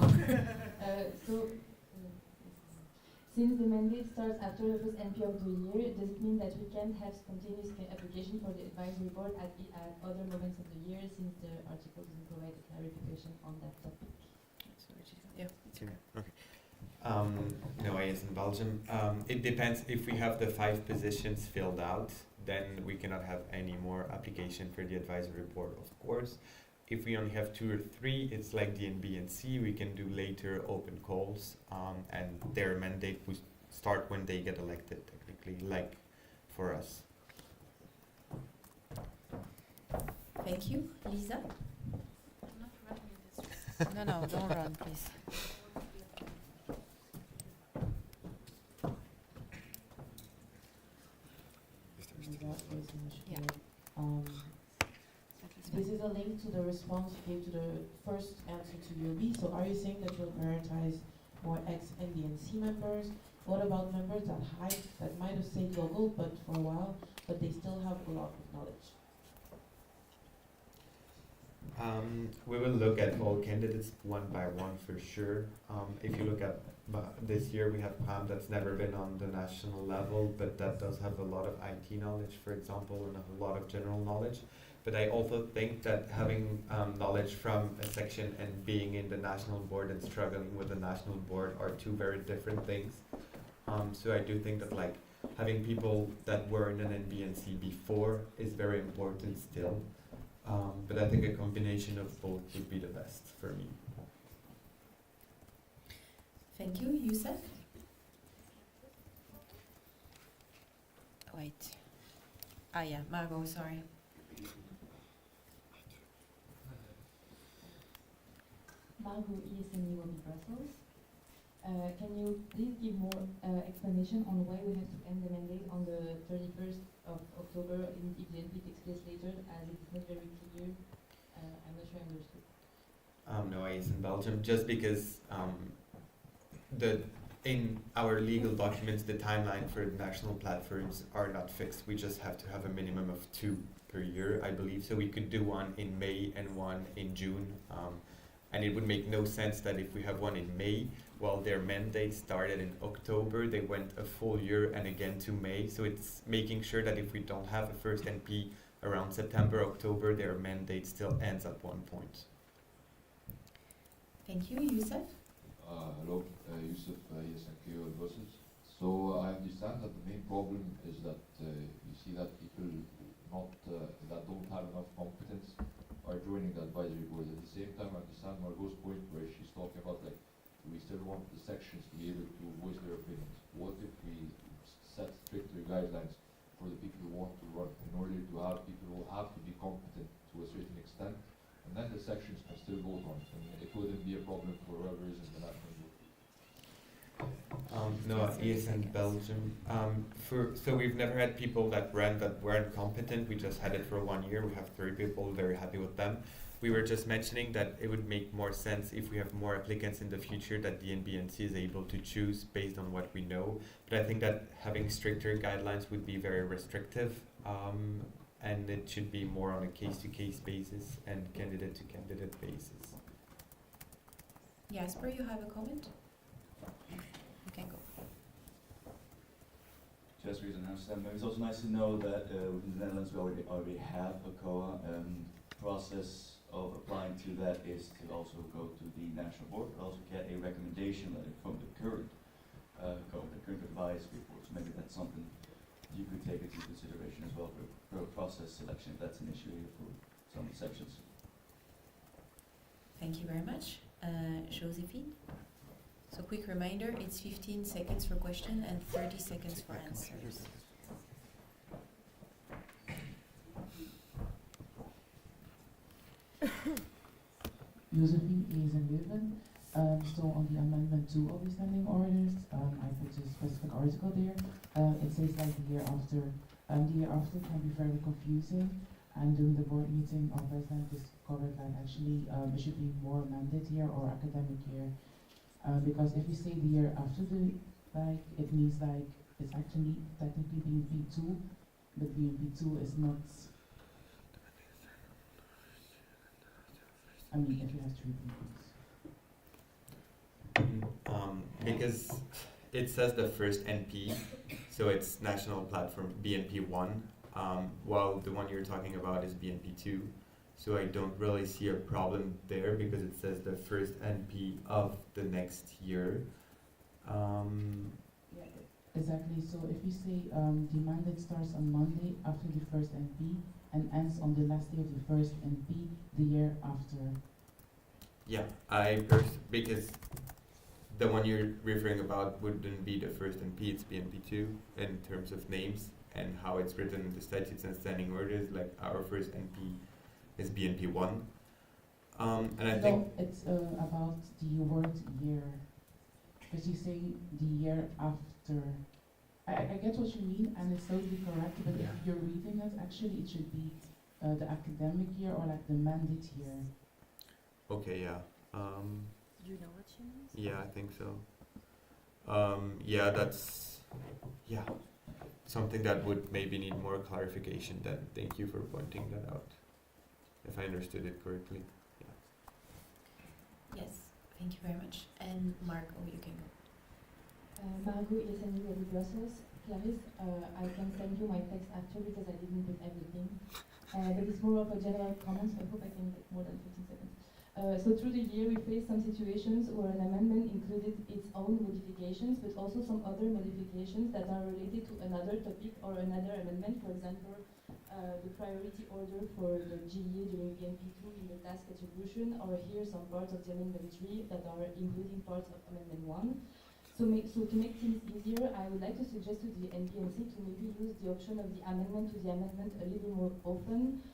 Since the mandate starts after the first NP of the year, does it mean that we can't have spontaneous application for the advisory board at other moments of the year, since the article doesn't provide a clarification on that topic? Yeah. Okay. No, ESN Belgium. It depends. If we have the 5 positions filled out, then we cannot have any more application for the advisory board, of course. If we only have 2 or 3, it's like D and B and C. We can do later open calls, and their mandate will start when they get elected, technically, like for us. Thank you. Lisa? I'm not running this. No, don't run, please. Yeah. This is a link to the response you gave to the first answer to UB. So are you saying that you'll prioritize more ex-ND and C members? What about members that might have stayed global but for a while, but they still have a lot of knowledge? We will look at all candidates one by one for sure. If you look at this year, we have Pam that's never been on the national level, but that does have a lot of IT knowledge, for example, and a lot of general knowledge. But I also think that having knowledge from a section and being in the national board and struggling with the national board are 2 very different things. So I do think that like having people that were in an NB and C before is very important still. But I think a combination of both would be the best for me. Thank you. Youssef? Wait. Yeah, Margot, sorry. Margot, ESN Brussels. Can you please give more explanation on why we have to end the mandate on the 31st of October if the NP takes place later, as it's not very clear? I'm not sure I understood. No, ESN Belgium, just because in our legal documents, the timeline for national platforms are not fixed. We just have to have a minimum of 2 per year, I believe. So we could do one in May and one in June. And it would make no sense that if we have one in May, well, their mandate started in October, they went a full year and again to May. So it's making sure that if we don't have a first NP around September, October, their mandate still ends at one point. Thank you. Youssef? Hello, Youssef, ESN Brussels. So I understand that the main problem is that you see that people that don't have enough competence are joining the advisory board. At the same time, I understand Margot's point where she's talking about like we still want the sections to be able to voice their opinions. What if we set stricter guidelines for the people who want to run in order to have people who have to be competent to a certain extent, and then the sections can still go vote on it, and it wouldn't be a problem for whoever is in the national board. No, ESN Belgium. So we've never had people that ran that weren't competent. We just had it for 1 year. We have 3 people, very happy with them. We were just mentioning that it would make more sense if we have more applicants in the future that the NBNC is able to choose based on what we know. But I think that having stricter guidelines would be very restrictive, and it should be more on a case-to-case basis and candidate-to-candidate basis. Jasper, you have a comment? You can go. Just reason Amsterdam. It's also nice to know that in the Netherlands we already have a COA. Process of applying to that is to also go to the national board, but also get a recommendation letter from the current COA, the current advisory board. So maybe that's something you could take into consideration as well for process selection, if that's an issue here for some sections. Thank you very much. Josephine? So quick reminder, it's 15 seconds for question and 30 seconds for answers. Josephine is in Leuven. So on the amendment 2 of the standing orders, I put a specific article there. It says like the year after. The year after can be very confusing, and during the board meeting our president discovered that actually it should be more mandate year or academic year. Because if you say the year after it means like it's actually technically BNP-2, but BNP-2 is not. I mean, if you have 3 BNPs. Because it says the first NP, so it's National Platform BNP-1, while the one you're talking about is BNP-2. So I don't really see a problem there because it says the first NP of the next year. Yeah, exactly. So if you say the mandate starts on Monday after the first NP and ends on the last day of the first NP the year after. Yeah, because the one you're referring about wouldn't be the first NP, it's BNP-2 in terms of names and how it's written in the statutes and standing orders. Like our first NP is BNP-1, and I think it's about the word year, because you say the year after. I get what you mean, and it's totally correct. But if you're reading it, actually, it should be the academic year or like the mandate year. Okay, yeah. Do you know what she means? Yeah, I think so. Yeah, that's something that would maybe need more clarification. Then thank you for pointing that out. If I understood it correctly. Yeah. Yes, thank you very much. And Marco, you can go. Margot, ESN Brussels. Clarisse, I can send you my text after because I didn't put everything. But it's more of a general comment, so I hope I can get more than 15 seconds. So through the year we faced some situations where an amendment included its own modifications, but also some other modifications that are related to another topic or another amendment. For example, the priority order for the GEA during BNP-III in the task attribution, or here some parts of the Amendment 3 that are including parts of Amendment 1. So to make things easier, I would like to suggest to the NBNC to maybe use the option of the amendment to the amendment a little more often.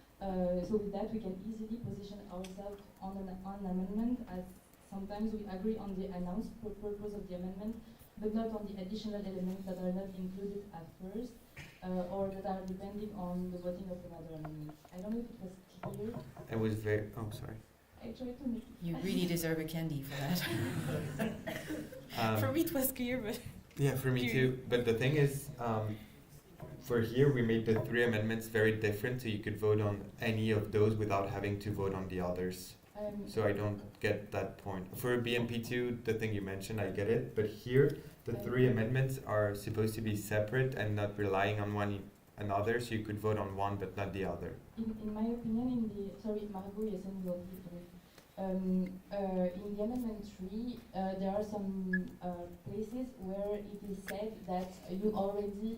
So with that we can easily position ourselves on an amendment, as sometimes we agree on the announced purpose of the amendment, but not on the additional elements that are not included at first. Or that are depending on the voting of another amendment. I don't know if it was clear. It was very. Oh, sorry. I tried to make. You really deserve a candy for that. For me, it was clear, but. Yeah, for me too. But the thing is, for here we made the 3 amendments very different, so you could vote on any of those without having to vote on the others. So I don't get that point. For BNP-2, the thing you mentioned, I get it. But here, the 3 amendments are supposed to be separate and not relying on one another, so you could vote on one but not the other. In my opinion, Margot, yes, and in the Amendment 3, there are some places where it is said that you already,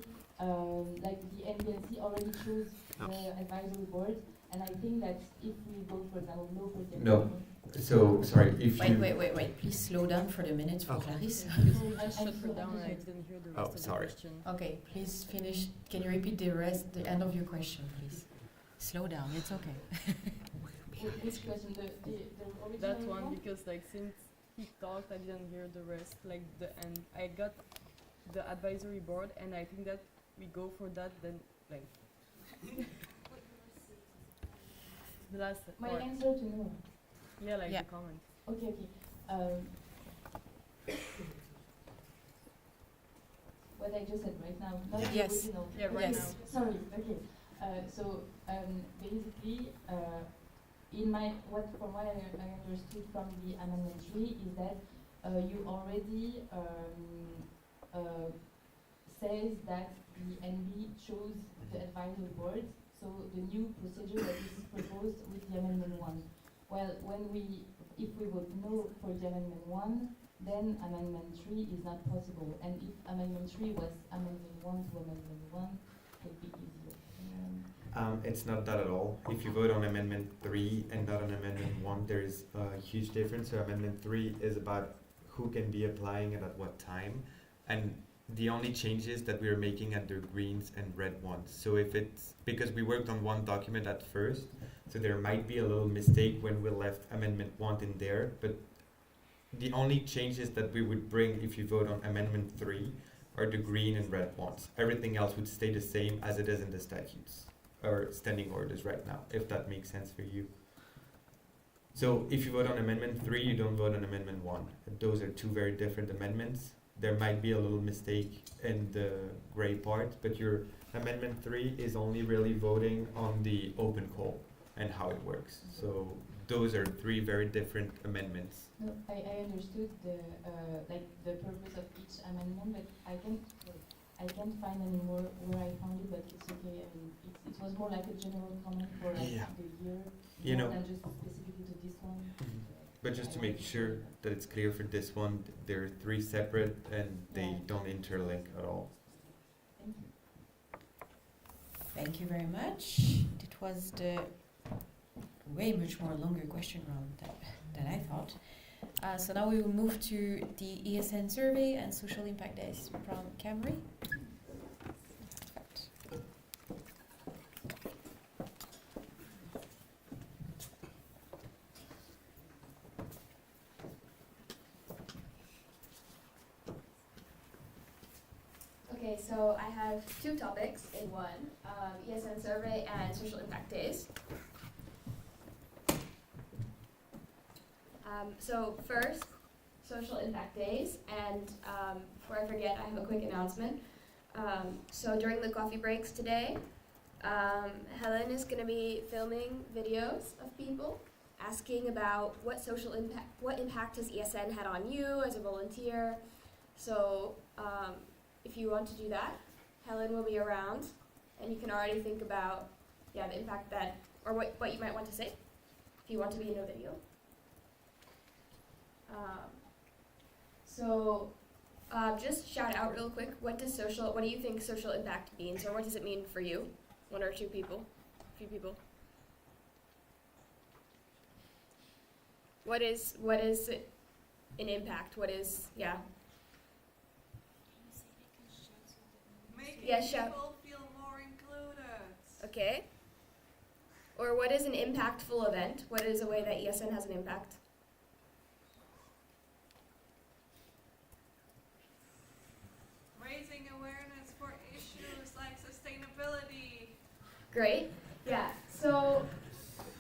like the NBNC already chose the advisory board. And I think that if we vote, for example, no for the So, sorry, if Wait, please slow down for the minutes for Clarisse. Oh, sorry. Okay, please finish. Can you repeat the end of your question, please? Slow down, it's okay. Which question? The original That one, because like since he talked, I didn't hear the rest, like the end. I got the advisory board, and I think that we go for that. Then like the last My part. answer to no. Yeah, like Yeah. the comment. Okay, okay. What I just said right now, not the Yes. original. Yeah, right Yes. now. Sorry. Okay. Basically, from what I understood from the amendment 3 is that you already says that the NB chose the advisory board. So the new procedure that is proposed with the amendment 1. Well, if we vote no for the amendment 1, then amendment 3 is not possible. And if amendment 3 was amendment 1 to amendment 1, it would be easier. It's not that at all. If you vote on Amendment 3 and not on Amendment 1, there is a huge difference. So Amendment 3 is about who can be applying it at what time. And the only changes that we're making are the greens and red ones. So if it's, because we worked on one document at first, so there might be a little mistake when we left Amendment 1 in there, but the only changes that we would bring if you vote on Amendment 3 are the green and red ones. Everything else would stay the same as it is in the statutes or standing orders right now, if that makes sense for you. So if you vote on Amendment 3, you don't vote on Amendment 1. Those are two very different amendments. There might be a little mistake in the gray part, but your Amendment 3 is only really voting on the open call and how it works. So those are three very different amendments. No, I understood the purpose of each amendment, but I can't find anymore where I found it, but it's okay. I mean, it was more like a general comment for like Yeah. the year, You more know. than just specifically to this one. But just to make sure that it's clear for this one, they're three separate and they Yeah. don't interlink at all. Thank you. Thank you very much. It was the way much more longer question round than I thought. So now we will move to the ESN survey and social impact days from Camry. Okay, so I have two topics in one, ESN survey and social impact days. So first, social impact days, and before I forget, I have a quick announcement. So during the coffee breaks today, Helen is going to be filming videos of people asking about what impact has ESN had on you as a volunteer. So if you want to do that, Helen will be around, and you can already think about the impact that, or what you might want to say if you want to be in a video. Just shout out real quick, what do you think social impact means, or what does it mean for you? One or two people, a few people. What is an impact? What is, Making Yeah, shout. people feel more included. Okay. Or what is an impactful event? What is a way that ESN has an impact? Raising awareness for issues like sustainability. Great. Yeah. So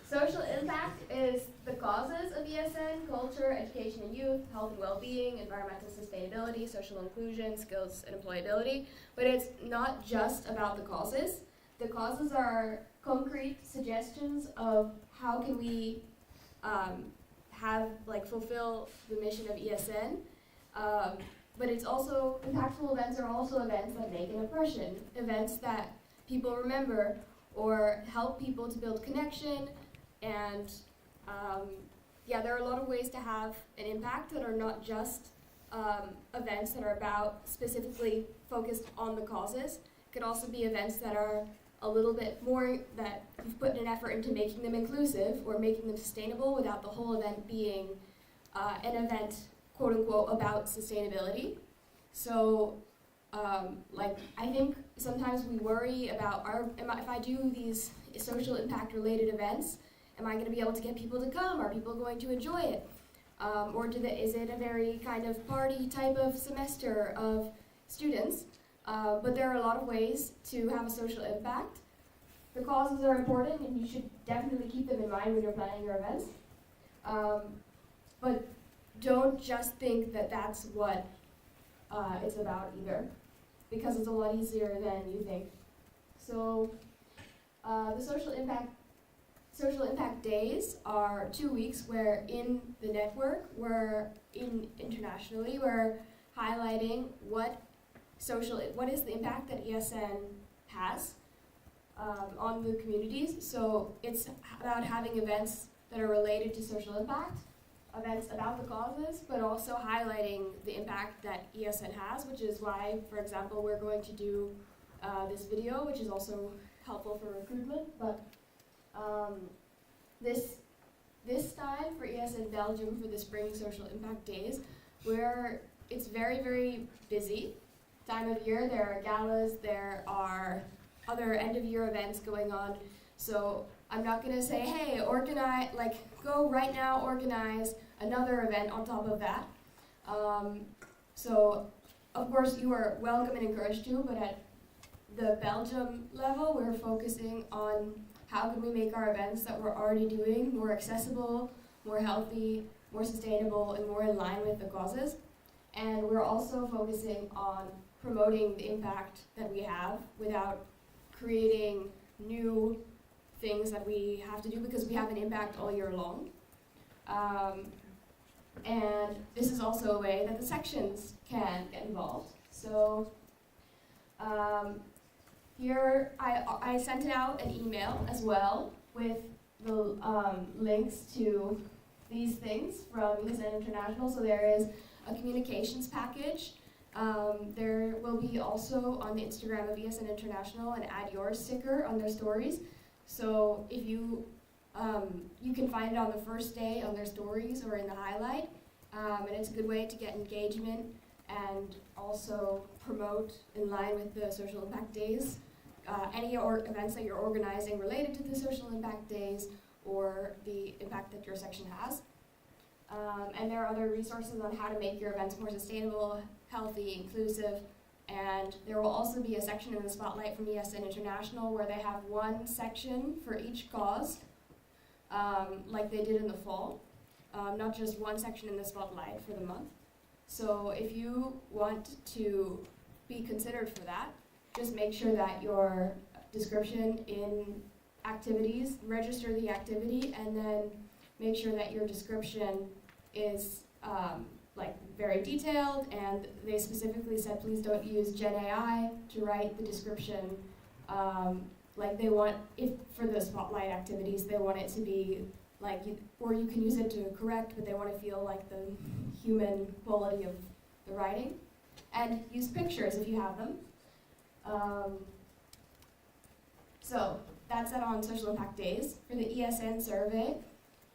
social impact is the causes of ESN: culture, education and youth, health and well-being, environmental sustainability, social inclusion, skills and employability. But it's not just about the causes. The causes are concrete suggestions of how can we fulfill the mission of ESN. But it's also, impactful events are also events that make an impression, events that people remember or help people to build connection. And there are a lot of ways to have an impact that are not just events that are about specifically focused on the causes. It could also be events that are a little bit more, that you've put an effort into making them inclusive or making them sustainable without the whole event being an event, quote unquote, about sustainability. So I think sometimes we worry about if I do these social impact related events, Am I going to be able to get people to come? Are people going to enjoy it? Or is it a very kind of party type of semester of students? But there are a lot of ways to have a social impact. The causes are important, and you should definitely keep them in mind when you're planning your events. But don't just think that that's what it's about either, because it's a lot easier than you think. So the social impact days are 2 weeks where in the network, internationally, we're highlighting what is the impact that ESN has on the communities. So it's about having events that are related to social impact, events about the causes, but also highlighting the impact that ESN has, which is why, for example, we're going to do this video, which is also helpful for recruitment. But this time for ESN Belgium for the Spring Social Impact Days, where it's very, very busy time of year. There are galas, there are other end-of-year events going on. So I'm not going to say, hey, go right now, organize another event on top of that. So, of course, you are welcome and encouraged to, but at the Belgium level, we're focusing on how can we make our events that we're already doing more accessible, more healthy, more sustainable, and more in line with the causes. And we're also focusing on promoting the impact that we have without creating new things that we have to do, because we have an impact all year long. And this is also a way that the sections can get involved. So here I sent out an email as well with the links to these things from ESN International. So there is a communications package. There will be also on the Instagram of ESN International an Add Yours sticker on their stories. So if you can find it on the first day on their stories or in the highlight. And it's a good way to get engagement and also promote in line with the social impact days. Any events that you're organizing related to the social impact days or the impact that your section has. And there are other resources on how to make your events more sustainable, healthy, inclusive, and there will also be a section in the Spotlight from ESN International where they have one section for each cause, like they did in the fall, not just one section in the Spotlight for the month. So if you want to be considered for that, just make sure that your description in activities, register the activity, and then make sure that your description is very detailed, and they specifically said please don't use Gen AI to write the description. They want, if for the Spotlight activities, they want it to be or you can use it to correct, but they want to feel like the human quality of the writing. And use pictures if you have them. So that's it on social impact days. For the ESN survey,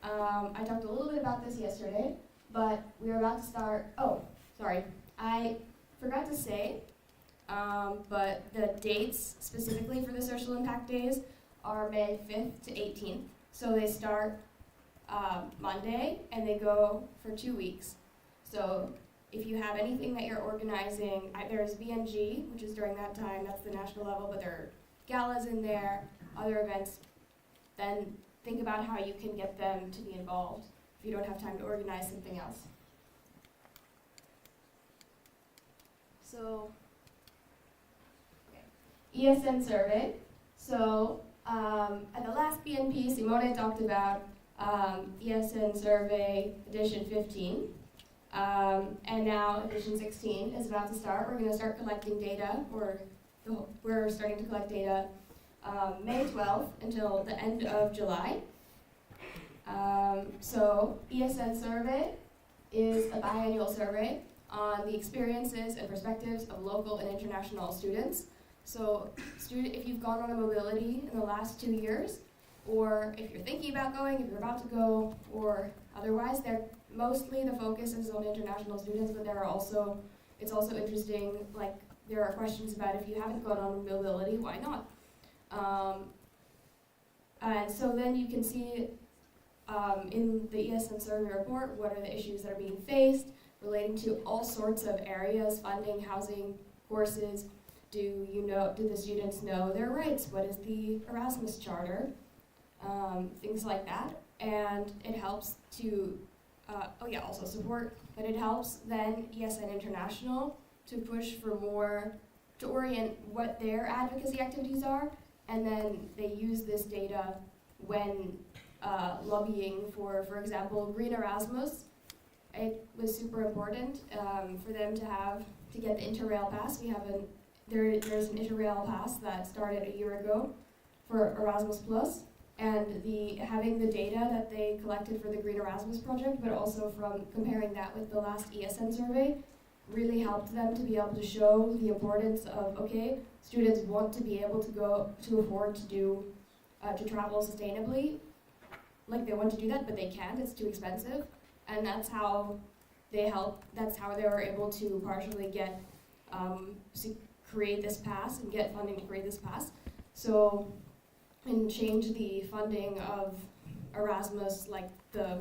I talked a little bit about this yesterday, but we're about to start. Oh, sorry, I forgot to say, but the dates specifically for the social impact days are May 5th to 18th. So they start Monday and they go for 2 weeks. So if you have anything that you're organizing, there's BNG, which is during that time, that's the national level, but there are galas in there, other events, then think about how you can get them to be involved if you don't have time to organize something else. So, ESN survey. So, at the last BNP, Simone talked about ESN survey edition 15. And now edition 16 is about to start. We're going to start collecting data, we're starting to collect data May 12th until the end of July. So ESN survey is a biannual survey on the experiences and perspectives of local and international students. So if you've gone on a mobility in the last 2 years, or if you're thinking about going, if you're about to go, or otherwise, mostly the focus is on international students, but it's also interesting, there are questions about if you haven't gone on mobility, why not? And so then you can see in the ESN survey report, what are the issues that are being faced relating to all sorts of areas, funding, housing, courses. Do the students know their rights? What is the Erasmus Charter? Things like that. And it helps to, also support, but it helps then ESN International to push for more, to orient what their advocacy activities are, and then they use this data when lobbying for example, Green Erasmus. It was super important for them to get the Interrail pass. We have there's an Interrail pass that started a year ago for Erasmus Plus, and having the data that they collected for the Green Erasmus project, but also from comparing that with the last ESN survey, really helped them to be able to show the importance of, okay, students want to be able to afford to travel sustainably. Like they want to do that, but they can't, it's too expensive. And that's how they were able to partially get, create this pass and get funding to create this pass. So, and change the funding of Erasmus, like the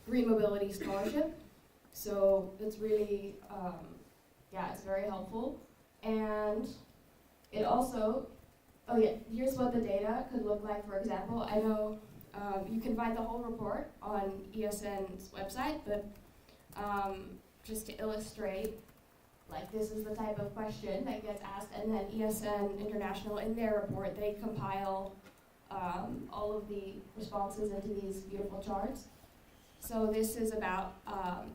Green Mobility Scholarship. So it's really, it's very helpful. And it also, here's what the data could look like, for example. I know you can find the whole report on ESN's website, but just to illustrate, like this is the type of question that gets asked, and then ESN International, in their report, they compile all of the responses into these beautiful charts. So this is about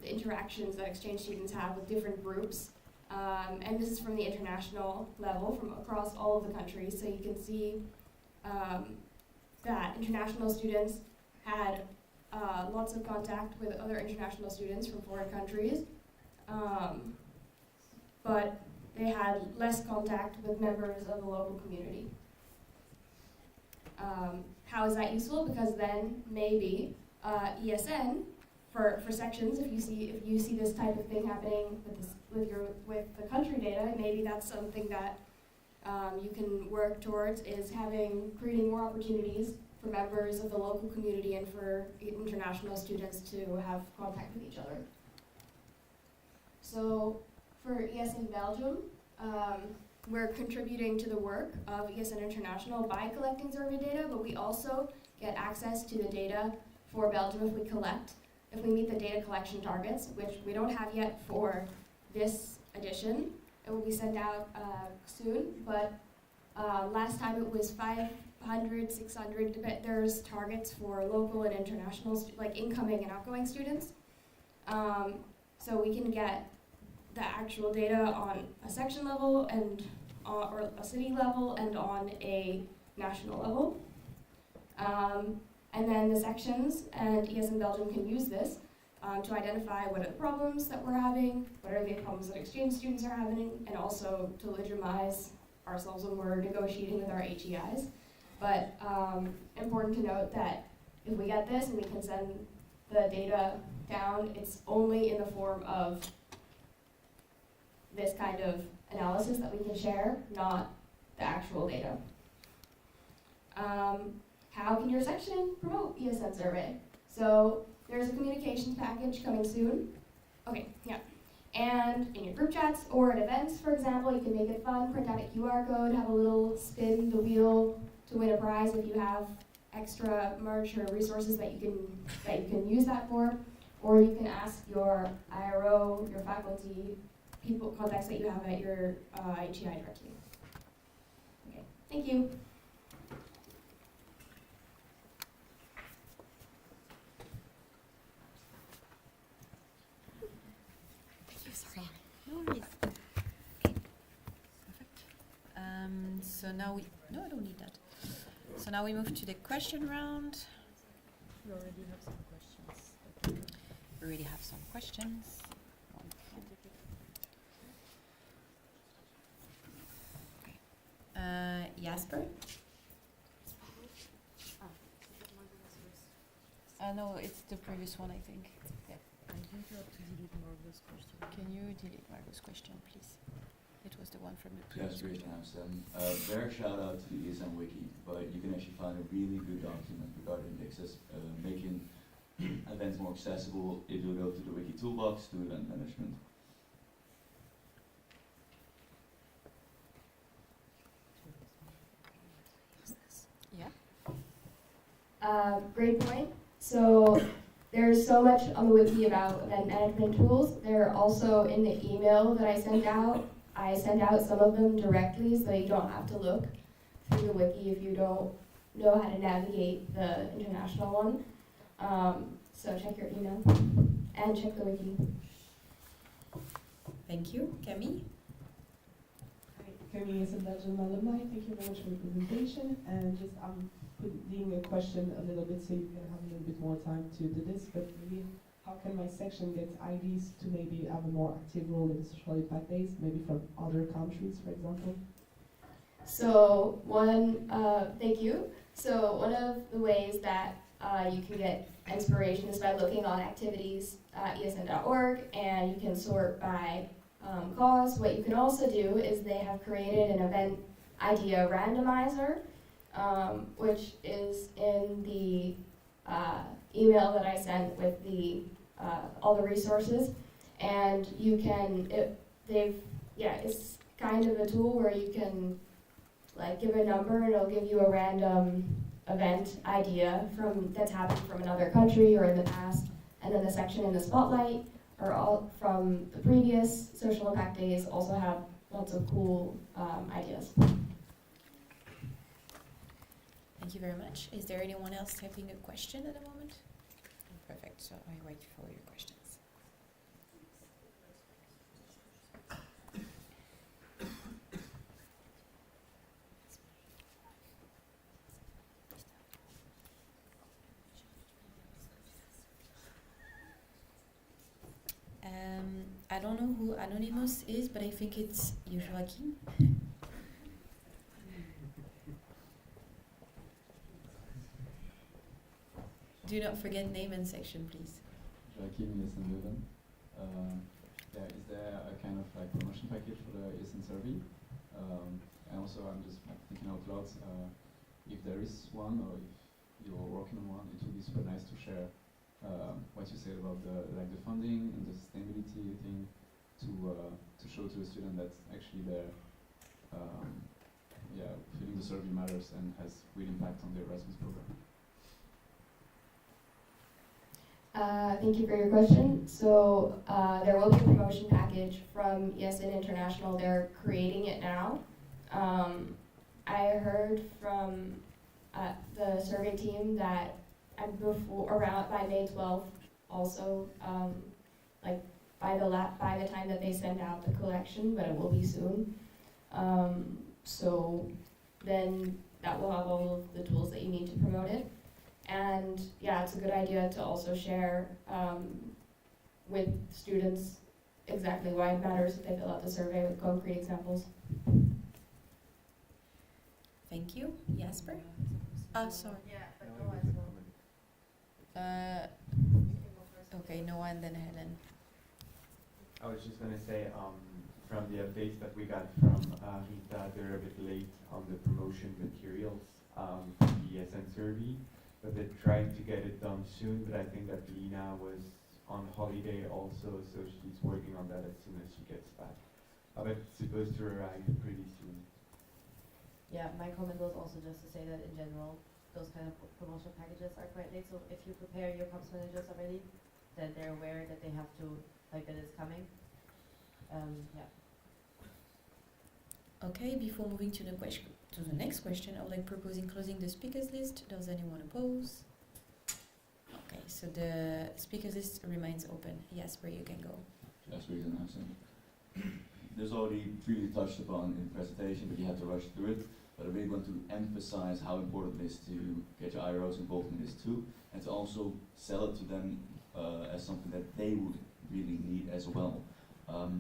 the interactions that exchange students have with different groups. And this is from the international level, from across all of the countries. So you can see that international students had lots of contact with other international students from foreign countries, but they had less contact with members of the local community. How is that useful? Because then maybe ESN for sections, if you see this type of thing happening with the country data, maybe that's something that you can work towards, is creating more opportunities for members of the local community and for international students to have contact with each other. So for ESN Belgium, we're contributing to the work of ESN International by collecting survey data, but we also get access to the data for Belgium if we meet the data collection targets, which we don't have yet for this edition. It will be sent out soon, but last time it was 500, 600, there's targets for local and international, like incoming and outgoing students. So we can get the actual data on a section level and or a city level and on a national level. And then the sections and ESN Belgium can use this to identify what are the problems that we're having, what are the problems that exchange students are having, and also to legitimize ourselves when we're negotiating with our HEIs. But important to note that if we get this and we can send the data down, it's only in the form of this kind of analysis that we can share, not the actual data. How can your section promote ESN survey? So there's a communications package coming soon. Okay, yeah. And in your group chats or at events, for example, you can make it fun, print out a QR code, have a little spin the wheel to win a prize if you have extra merch or resources that you can use that for. Or you can ask your IRO, your faculty, contacts that you have at your HEI directly. Okay, thank you. No worries. Perfect. So now no, I don't need that. So now we move to the question round. We already have some questions. We already have some questions. Okay. Jasper? No, it's the previous one, I think. Yeah. I think you have to delete Margot's question. Can you delete Margot's question, please? It was the one from the Yeah, previous it's great to question. have some. Very shout out to the ESN Wiki, but you can actually find a really good document regarding making events more accessible if you go to the Wiki Toolbox to event management. Yeah. Great point. So there's so much on the wiki about event management tools. They're also in the email that I sent out. I sent out some of them directly so you don't have to look through the wiki if you don't know how to navigate the international one. So check your email and check the wiki. Thank you. Camille? Camille, ESN Belgium alumni. Thank you very much for the presentation. And just putting a question a little bit so you can have a little bit more time to do this, but maybe how can my section get IDs to maybe have a more active role in the social impact days, maybe from other countries, for example? So thank you. So one of the ways that you can get inspiration is by looking on activities esn.org, and you can sort by cause. What you can also do is they have created an event idea randomizer, which is in the email that I sent with the all the resources, and you can it's kind of a tool where you can like give a number and it'll give you a random event idea that's happened from another country or in the past, and then the section in the spotlight or all from the previous social impact days also have lots of cool ideas. Thank you very much. Is there anyone else having a question at the moment? Perfect, so I wait for your questions. I don't know who Anonymous is, but I think it's Joachim. Do not forget name and section, please. Joachim, ESN Belgium. Is there a kind of like promotion package for the ESN survey? And also, I'm just thinking out loud. If there is one, or if you're working on one, it would be super nice to share what you said about the funding and the sustainability thing to show to the student that actually they're filling the survey matters and has real impact on the Erasmus program. Thank you for your question. So there will be a promotion package from ESN International. They're creating it now. I heard from the survey team that by May 12th, also by the time that they send out the collection, but it will be soon. So then that will have all of the tools that you need to promote it. And yeah, it's a good idea to also share with students exactly why it matters if they fill out the survey with concrete examples. Thank you. Jasper? Sorry. Yeah, but Noah as well. Okay, Noah and then Helen. I was just going to say, from the updates that we got from Rita, they're a bit late on the promotion materials for the ESN survey, but they're trying to get it done soon. But I think that Lina was on holiday also, so she's working on that as soon as she gets back. But it's supposed to arrive pretty soon. Yeah, my comment was also just to say that in general, those kind of promotional packages are quite late. So if you prepare your comms managers already, then they're aware that they have to, that it's coming. Yeah. Okay, before moving to the next question, I would like proposing closing the speakers list. Does anyone oppose? Okay, so the speakers list remains open. Jasper, you can go. Jasper, you can answer. There's already freely touched upon in the presentation, but you have to rush through it. But I really want to emphasize how important it is to get your IROs involved in this too, and to also sell it to them as something that they would really need as well.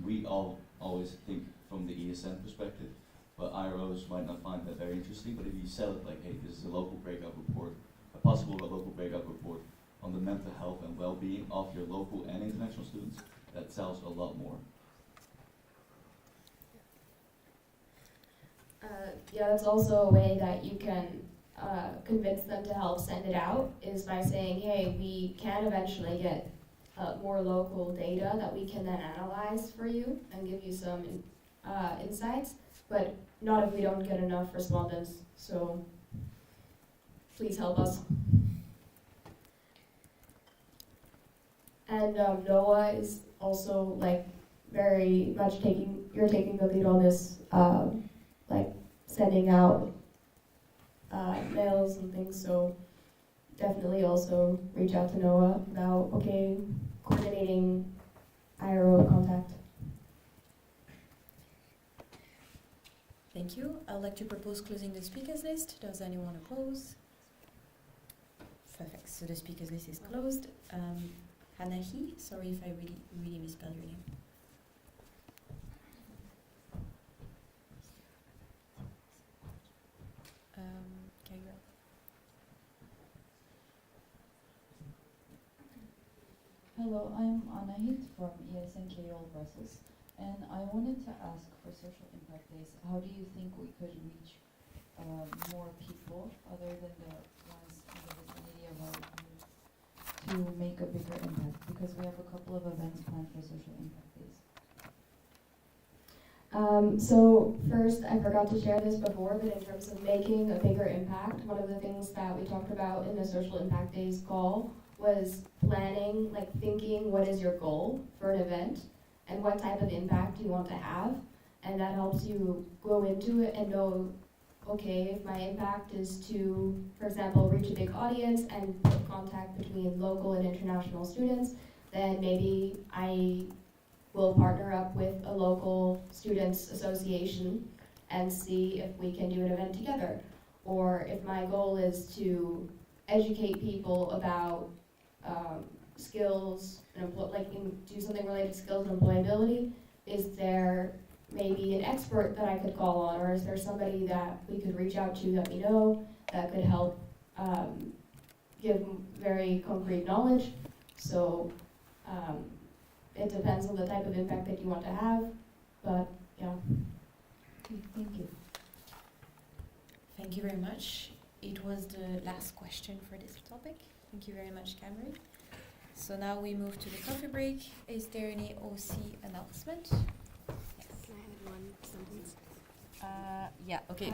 We all always think from the ESN perspective, but IROs might not find that very interesting. But if you sell it like, hey, this is a local breakout report, a possible local breakout report on the mental health and well-being of your local and international students, that sells a lot more. Yeah, that's also a way that you can convince them to help send it out, is by saying, hey, we can eventually get more local data that we can then analyze for you and give you some insights, but not if we don't get enough respondents. So please help us. And NOAA is also like very much taking the lead on this, like sending out mails and things. So definitely also reach out to NOAA about coordinating IRO contact. Thank you. I'd like to propose closing the speakers list. Does anyone oppose? Perfect. So the speakers list is closed. Hanahi, sorry if I really misspelled your name. Kaira. Hello, I'm Anahit from ESN Brussels, and I wanted to ask for Social Impact Days, how do you think we could reach more people other than the ones in the vicinity of our group to make a bigger impact? Because we have a couple of events planned for Social Impact Days. So first, I forgot to share this before, but in terms of making a bigger impact, one of the things that we talked about in the Social Impact Days call was planning, like thinking what is your goal for an event and what type of impact you want to have. And that helps you go into it and know, okay, if my impact is to, for example, reach a big audience and put contact between local and international students, then maybe I will partner up with a local students association and see if we can do an event together. Or if my goal is to educate people about skills and do something related to skills and employability, is there maybe an expert that I could call on, or is there somebody that we could reach out to that we know that could help give very concrete knowledge? So it depends on the type of impact that you want to have, but yeah. Thank you. Thank you very much. It was the last question for this topic. Thank you very much, Cameron. So now we move to the coffee break. Is there any OC announcement? Yes. Can I add one sentence? Yeah, okay.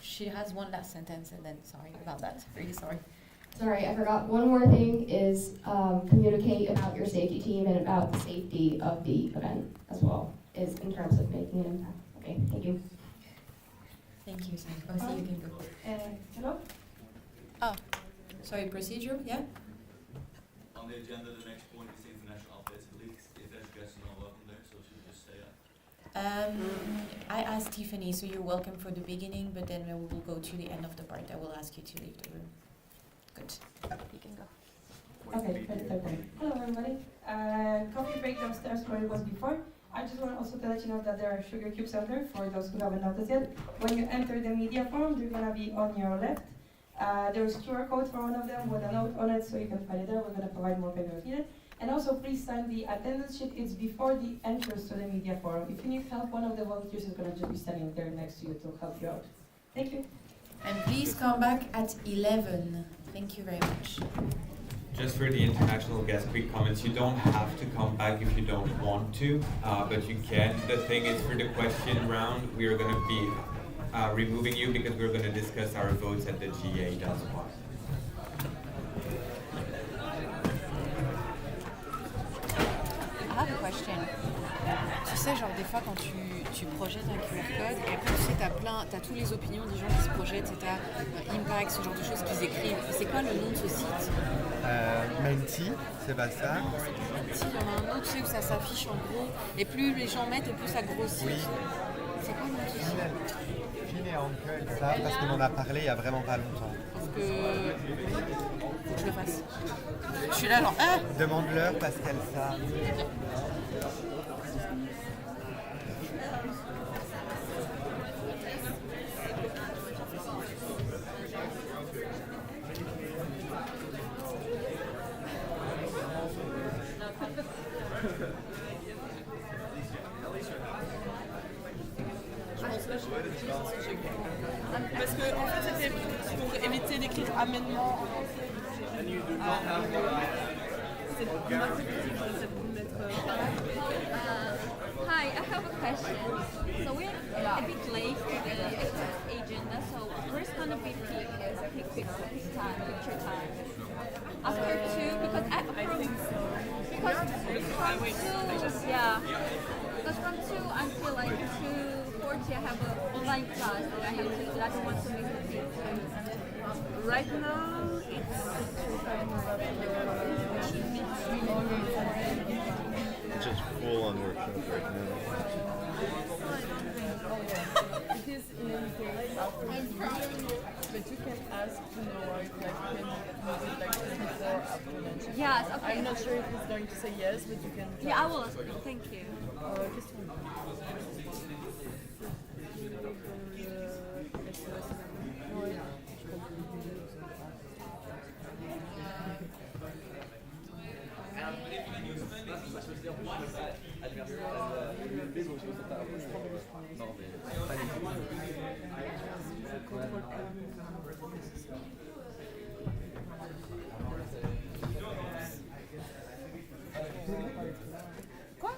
She has one last sentence and then, sorry about that. Really sorry. Sorry, I forgot. One more thing is communicate about your safety team and about the safety of the event as well, is in terms of making an impact. Okay, thank you. Thank you, Sam. OC, you can go. Hello? Oh, sorry, procedure, yeah? On the agenda, the next point is the International Updates League. If there's guests not welcome there, so should we just say that? I asked Tiffany, so you're welcome for the beginning, but then we will go to the end of the part. I will ask you to leave the room. Good. You can go. Okay, hello everybody. Coffee break downstairs where it was before. I just want also to let you know that there are sugar cubes out there for those who haven't noticed yet. When you enter the media forum, they're gonna be on your left. There's QR code for one of them with a note on it, so you can find it there. We're gonna provide more paper if needed. And also, please sign the attendance sheet. It's before the entrance to the media forum. If you need help, one of the volunteers is gonna just be standing there next to you to help you out. Thank you. And please come back at 11. Thank you very much. Just for the international guest, quick comments. You don't have to come back if you don't want to, but you can. The thing is, for the question round, we are going to be removing you because we're going to discuss our votes at the GA. That's why. I have a question. Tu sais, genre des fois quand tu projettes un QR code et après tu sais t'as tous les opinions des gens qui se projettent et t'as Impact, ce genre de choses qu'ils écrivent. C'est quoi le nom de ce site? Menti, c'est pas ça. Menti, il y en a un autre, tu sais, où ça s'affiche en gros et plus les gens mettent et plus ça grossit. Oui. C'est quoi le nom de ce site? Glen et Uncle, ça, parce qu'on en a parlé il y a vraiment pas longtemps. Parce que faut que je le fasse. Je suis là genre Demande-leur parce qu'elle ça. Je pense que amendement en français. C'est ma critique, j'essaie de mettre. Hi, I have a question. So we're a bit late to the agenda, so where's gonna be peak time, picture time? After two, because from 2, yeah, because from 2 until like 2:40 I have an online class that I have to. I don't want to miss the peak. Right now, it's Just full on workshop right now. It is in but you can ask to know like can you use it like before after lunch. Yes, okay. I'm not sure if he's going to say yes, but you can try. Yeah, I will. Thank you. Quoi?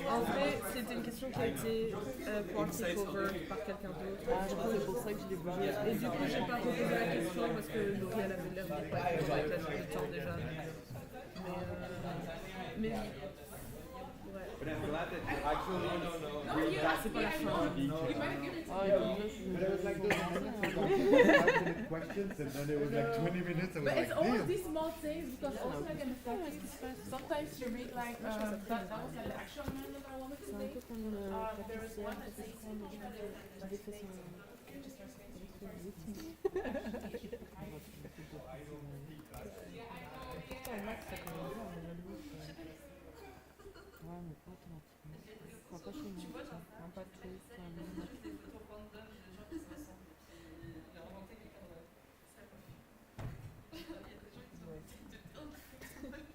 En vrai, c'était une question qui a été pointée cover par quelqu'un d'autre. C'est pour ça que je l'ai bougé. Et du coup, j'ai pas reposé la question parce que Laurie, elle avait l'air de pas être avec la journée de temps déjà. Mais ouais. But I'm glad that you actually C'est pas la fin. But it was like those 5-minute questions, and then it was like 20 minutes. I was But like, it's always damn. these small things because also like in the practice, sometimes you read like that was like the action plan that I wanted to make. There is one that says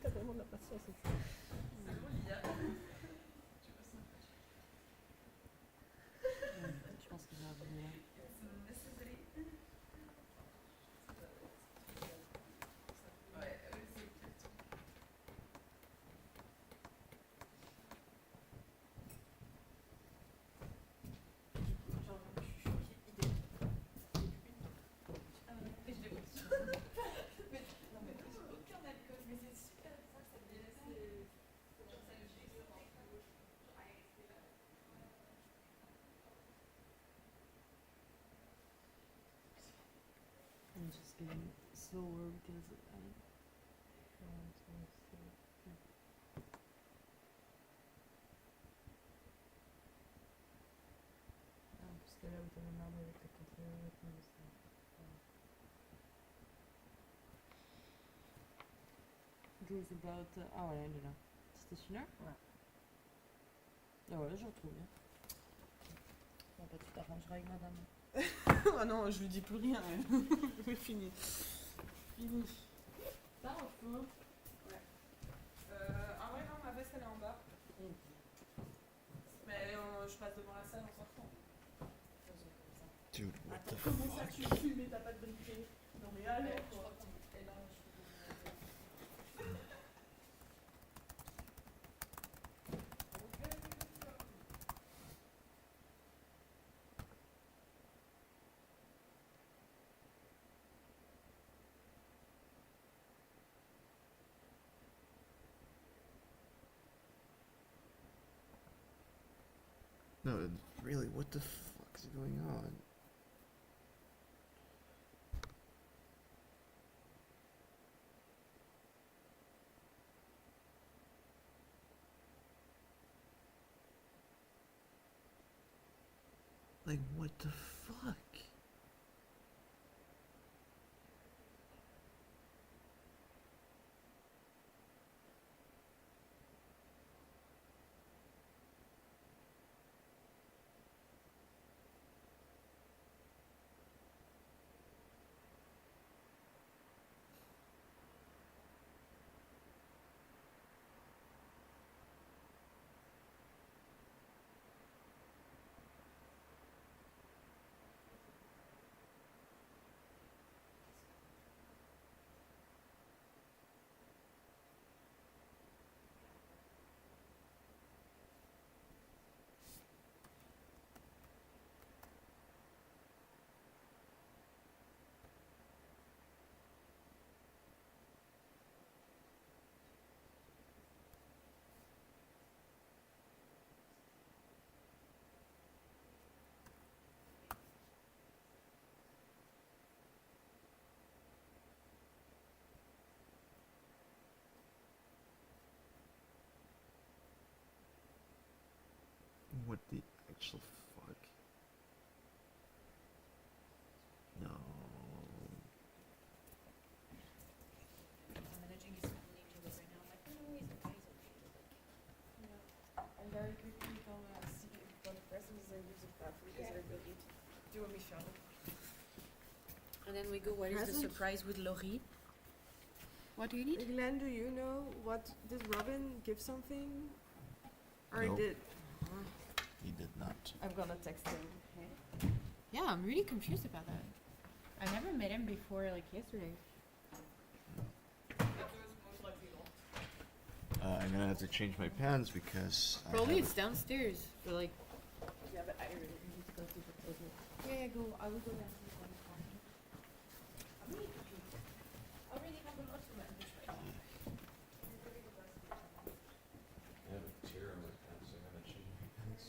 T'as vraiment de la patience aussi. Je pense que j'ai un peu mieux. I'm just getting slower because parce que là où t'as marre avec le contrôleur et tout ça. It was about ah voilà elle est là. C'était celui-là? Ouais. Ah voilà je retrouve bien. Bon bah tu t'arrangeras avec madame. Ah non, je lui dis plus rien. C'est fini. Fini. Ça au fond. Ouais. Ah ouais, non, ma veste elle est en bas. Mais je passe devant la salle en sortant. Dude, what the Comment ça tu fuck? fumes et t'as pas de briquet? Non mais allez quoi. Et là, No, really, what the fuck is going on? Like, what the fuck? So fuck. No. Managing his family to right now. I'm like, no, he's okay, he's okay. And very quickly you can see what persons are using that because they're really do a mission. And then we go, what is the Present. surprise with Laurie? What do you need? Glen, do you know what did Robin give something? Or No. did He did not. I'm gonna text him. Yeah, I'm really confused about that. I never met him before, like yesterday. I'm gonna have to change my pants because Probably I it's downstairs, but like. Yeah, but I really need to go to the toilet. Yeah, go. I will go down. I really have a lot to manage right now. I have a tear on my pants, so I gotta change my pants.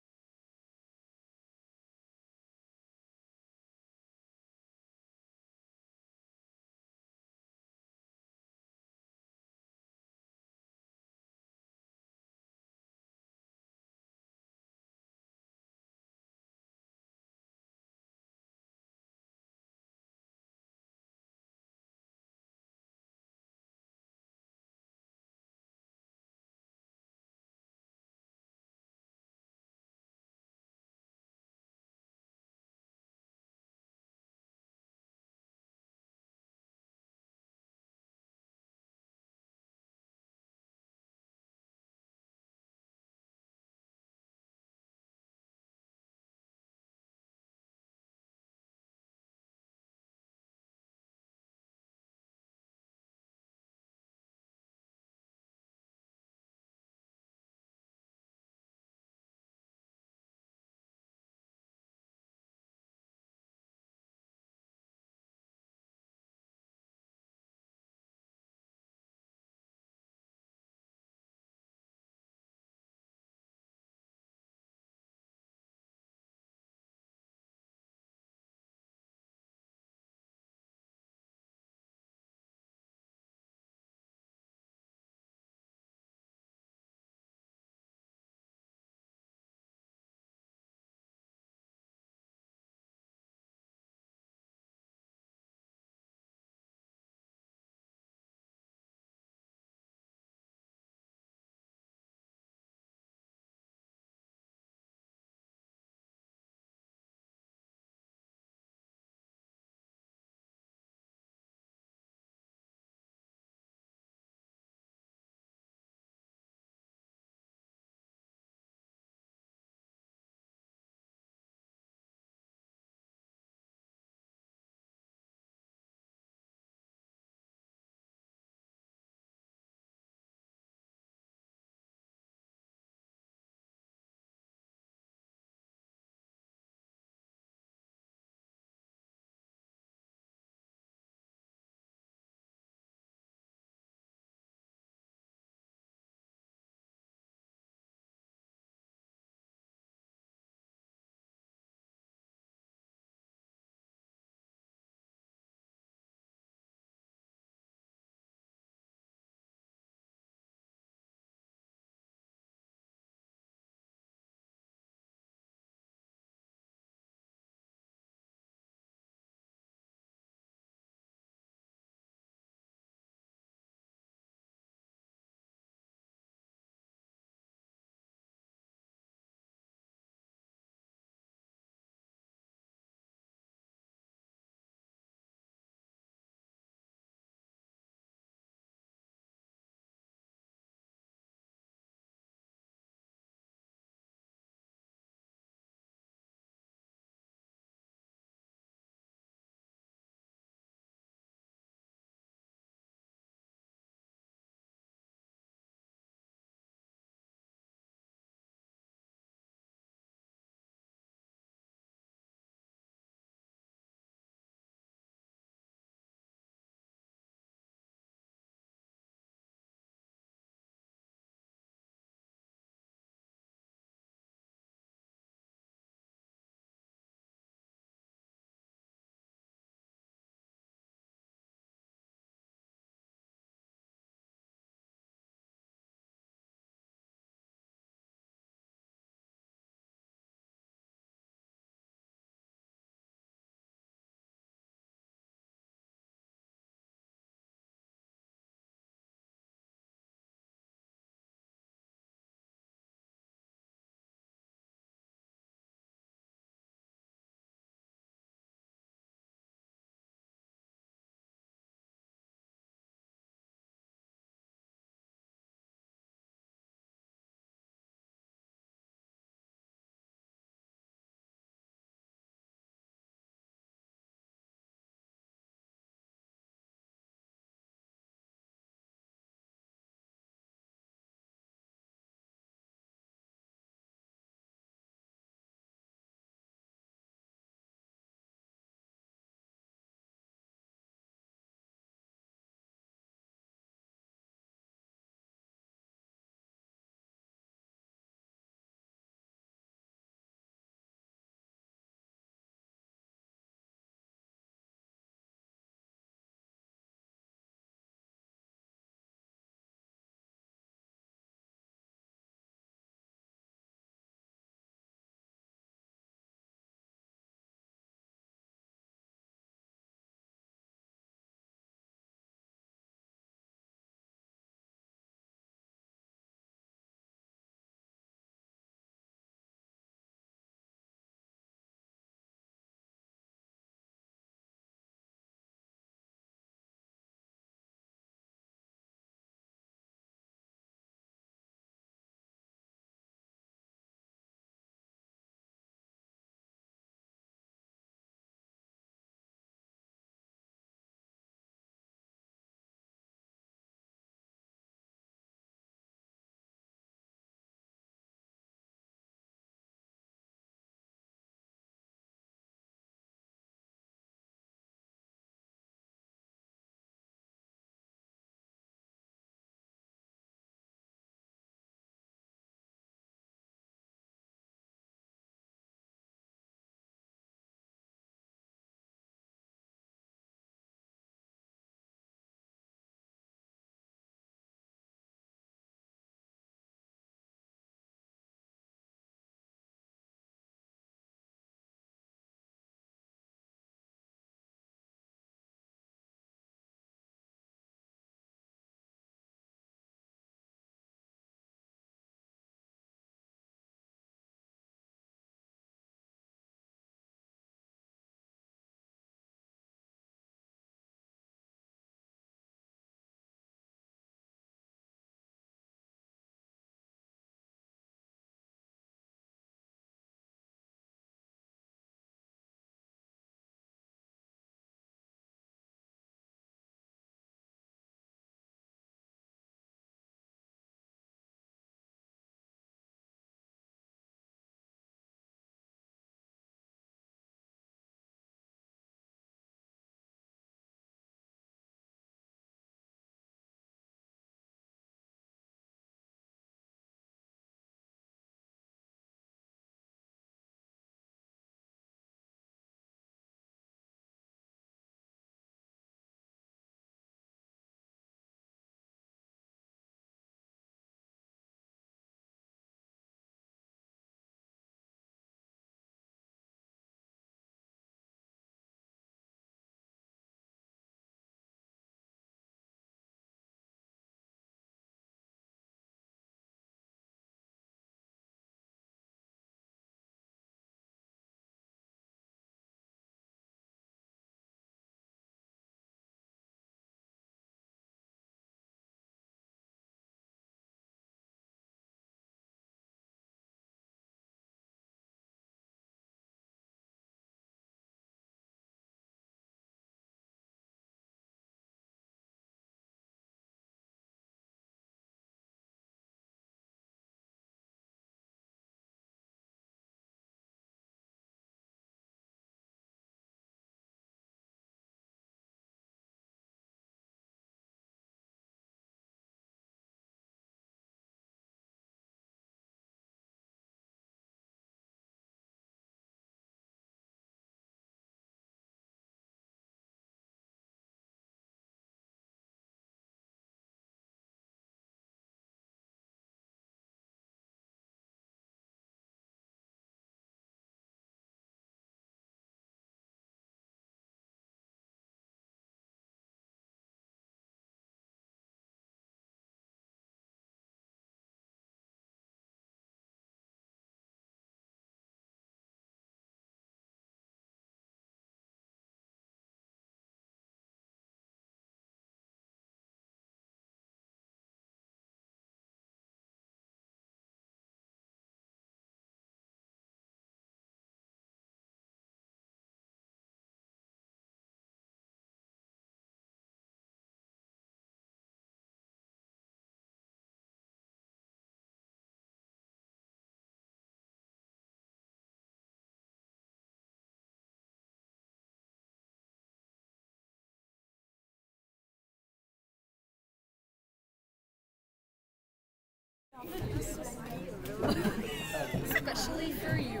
Especially for you.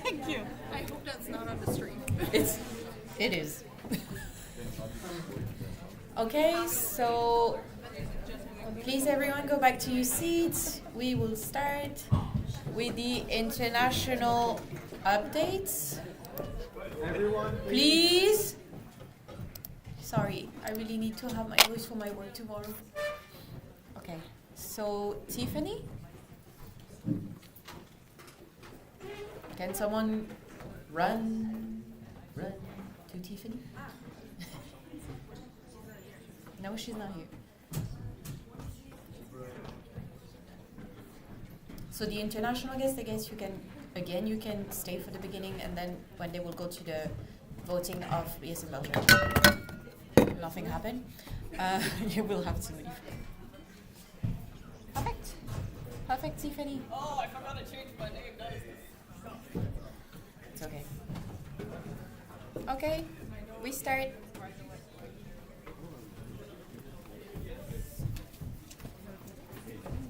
Thank you. I hope that's not on the stream. It is. Okay, so please everyone go back to your seats. We will start with the international updates. Everyone, Please. Sorry, I really need to have my voice for my work tomorrow. Okay, so Tiffany? Can someone run to Tiffany? No, she's not here. So the international guests, I guess you can stay for the beginning, and then when they will go to the voting of ESN Belgium, nothing happened, you will have to leave. Perfect, Tiffany. Oh, I forgot to change my name. That is It's okay. Okay, we start.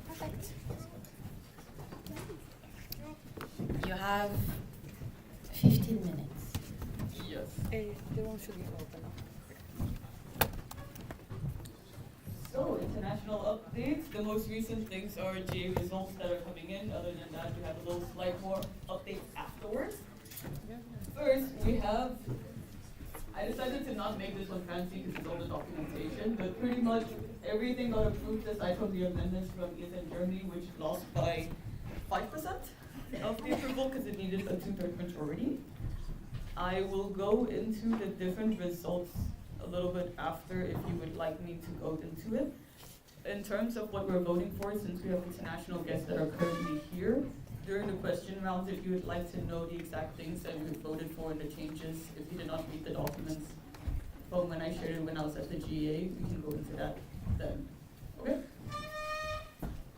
Perfect. You have 15 minutes. Yes. Hey, they won't should be open up. So, international updates. The most recent things are GA results that are coming in. Other than that, we have a little slight more updates afterwards. First, I decided to not make this one fancy because it's all the documentation, but pretty much everything got approved aside from the amendments from ESN Germany, which lost by 5% of the approval because it needed a 2/3 majority. I will go into the different results a little bit after if you would like me to go into it. In terms of what we're voting for, since we have international guests that are currently here, during the question rounds, if you would like to know the exact things that we voted for and the changes, if you did not read the documents from when I shared it when I was at the GA, we can go into that then. Okay?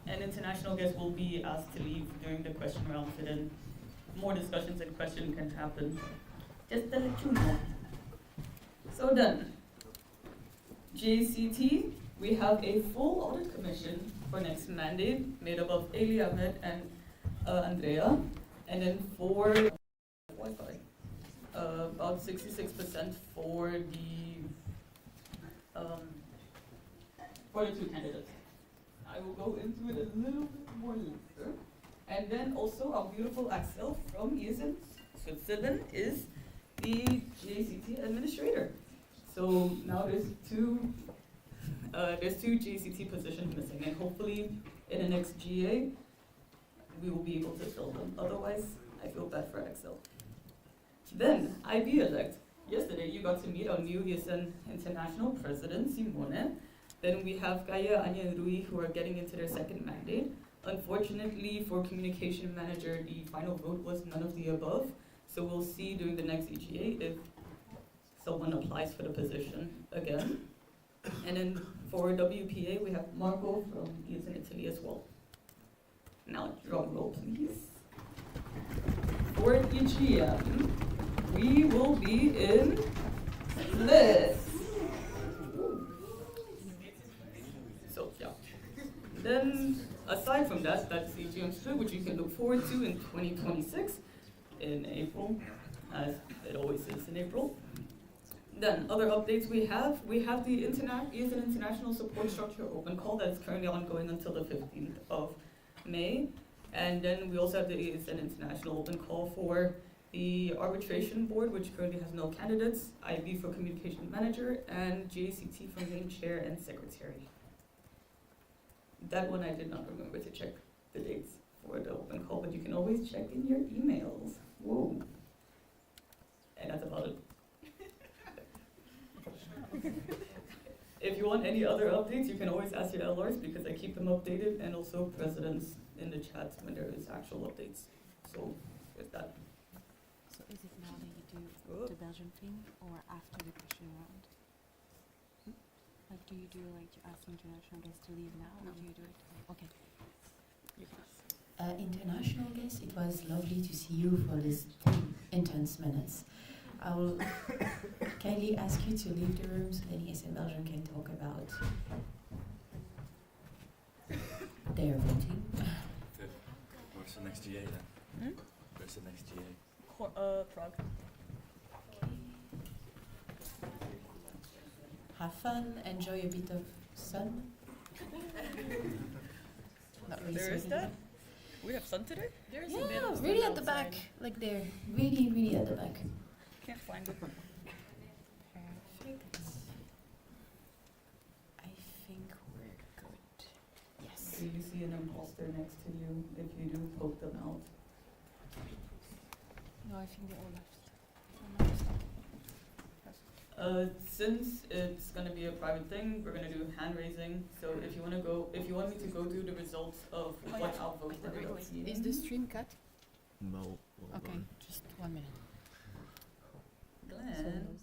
And international guests will be asked to leave during the question round, so then more discussions and questions can happen. Just to let you know. So then, JCT, we have a full audit commission for next mandate, made up of Eli Ahmed and Andrea, and then for Wi-Fi, about 66% for the two candidates. I will go into it a little bit more later. And then also our beautiful Axel from ESN Switzerland is the JCT administrator. So now there's two JCT positions missing, and hopefully in the next GA we will be able to fill them. Otherwise, I feel bad for Axel. Then IB elect. Yesterday you got to meet our new ESN International President, Simone. Then we have Kaya, Anya, and Rui who are getting into their second mandate. Unfortunately for communication manager, the final vote was none of the above. So we'll see during the next EGA if someone applies for the position again. And then for WPA, we have Marco from ESN Italy as well. Now drum roll, please. For EGM, we will be in this. So yeah. Then aside from that, that's EGM split, which you can look forward to in 2026 in April, as it always is in April. Then other updates we have the ESN International Support Structure open call that is currently ongoing until the 15th of May. And then we also have the ESN International open call for the arbitration board, which currently has no candidates, IB for communication manager, and JCT for main chair and secretary. That one I did not remember to check the dates for the open call, but you can always check in your emails. Whoa. And that's about it. If you want any other updates, you can always ask your LRs because I keep them updated, and also presidents in the chat when there is actual updates. So with that. So is it now that you do the Belgian thing or after the question round? Like, do you do like to ask international guests to leave now, or do you do it? Okay. International guests, it was lovely to see you for this 10 intense minutes. I will kindly ask you to leave the room so that ESN Belgium can talk about their voting. Where's the next GA then? Hmm? Where's the next GA? Prague. Have fun, enjoy a bit of sun. Not really There is sunny. that? We have sun today? There's yeah, really at the back, like there. Really, really at the back. Can't find it. Perfect. I think we're good. Yes. Do you see an imposter next to you? If you do, poke them out. No, I think they all left. Since it's gonna be a private thing, we're gonna do hand raising. So if you want me to go through the results of what outvotes we're gonna see. Is the stream cut? No. Okay, just 1 minute. Glen.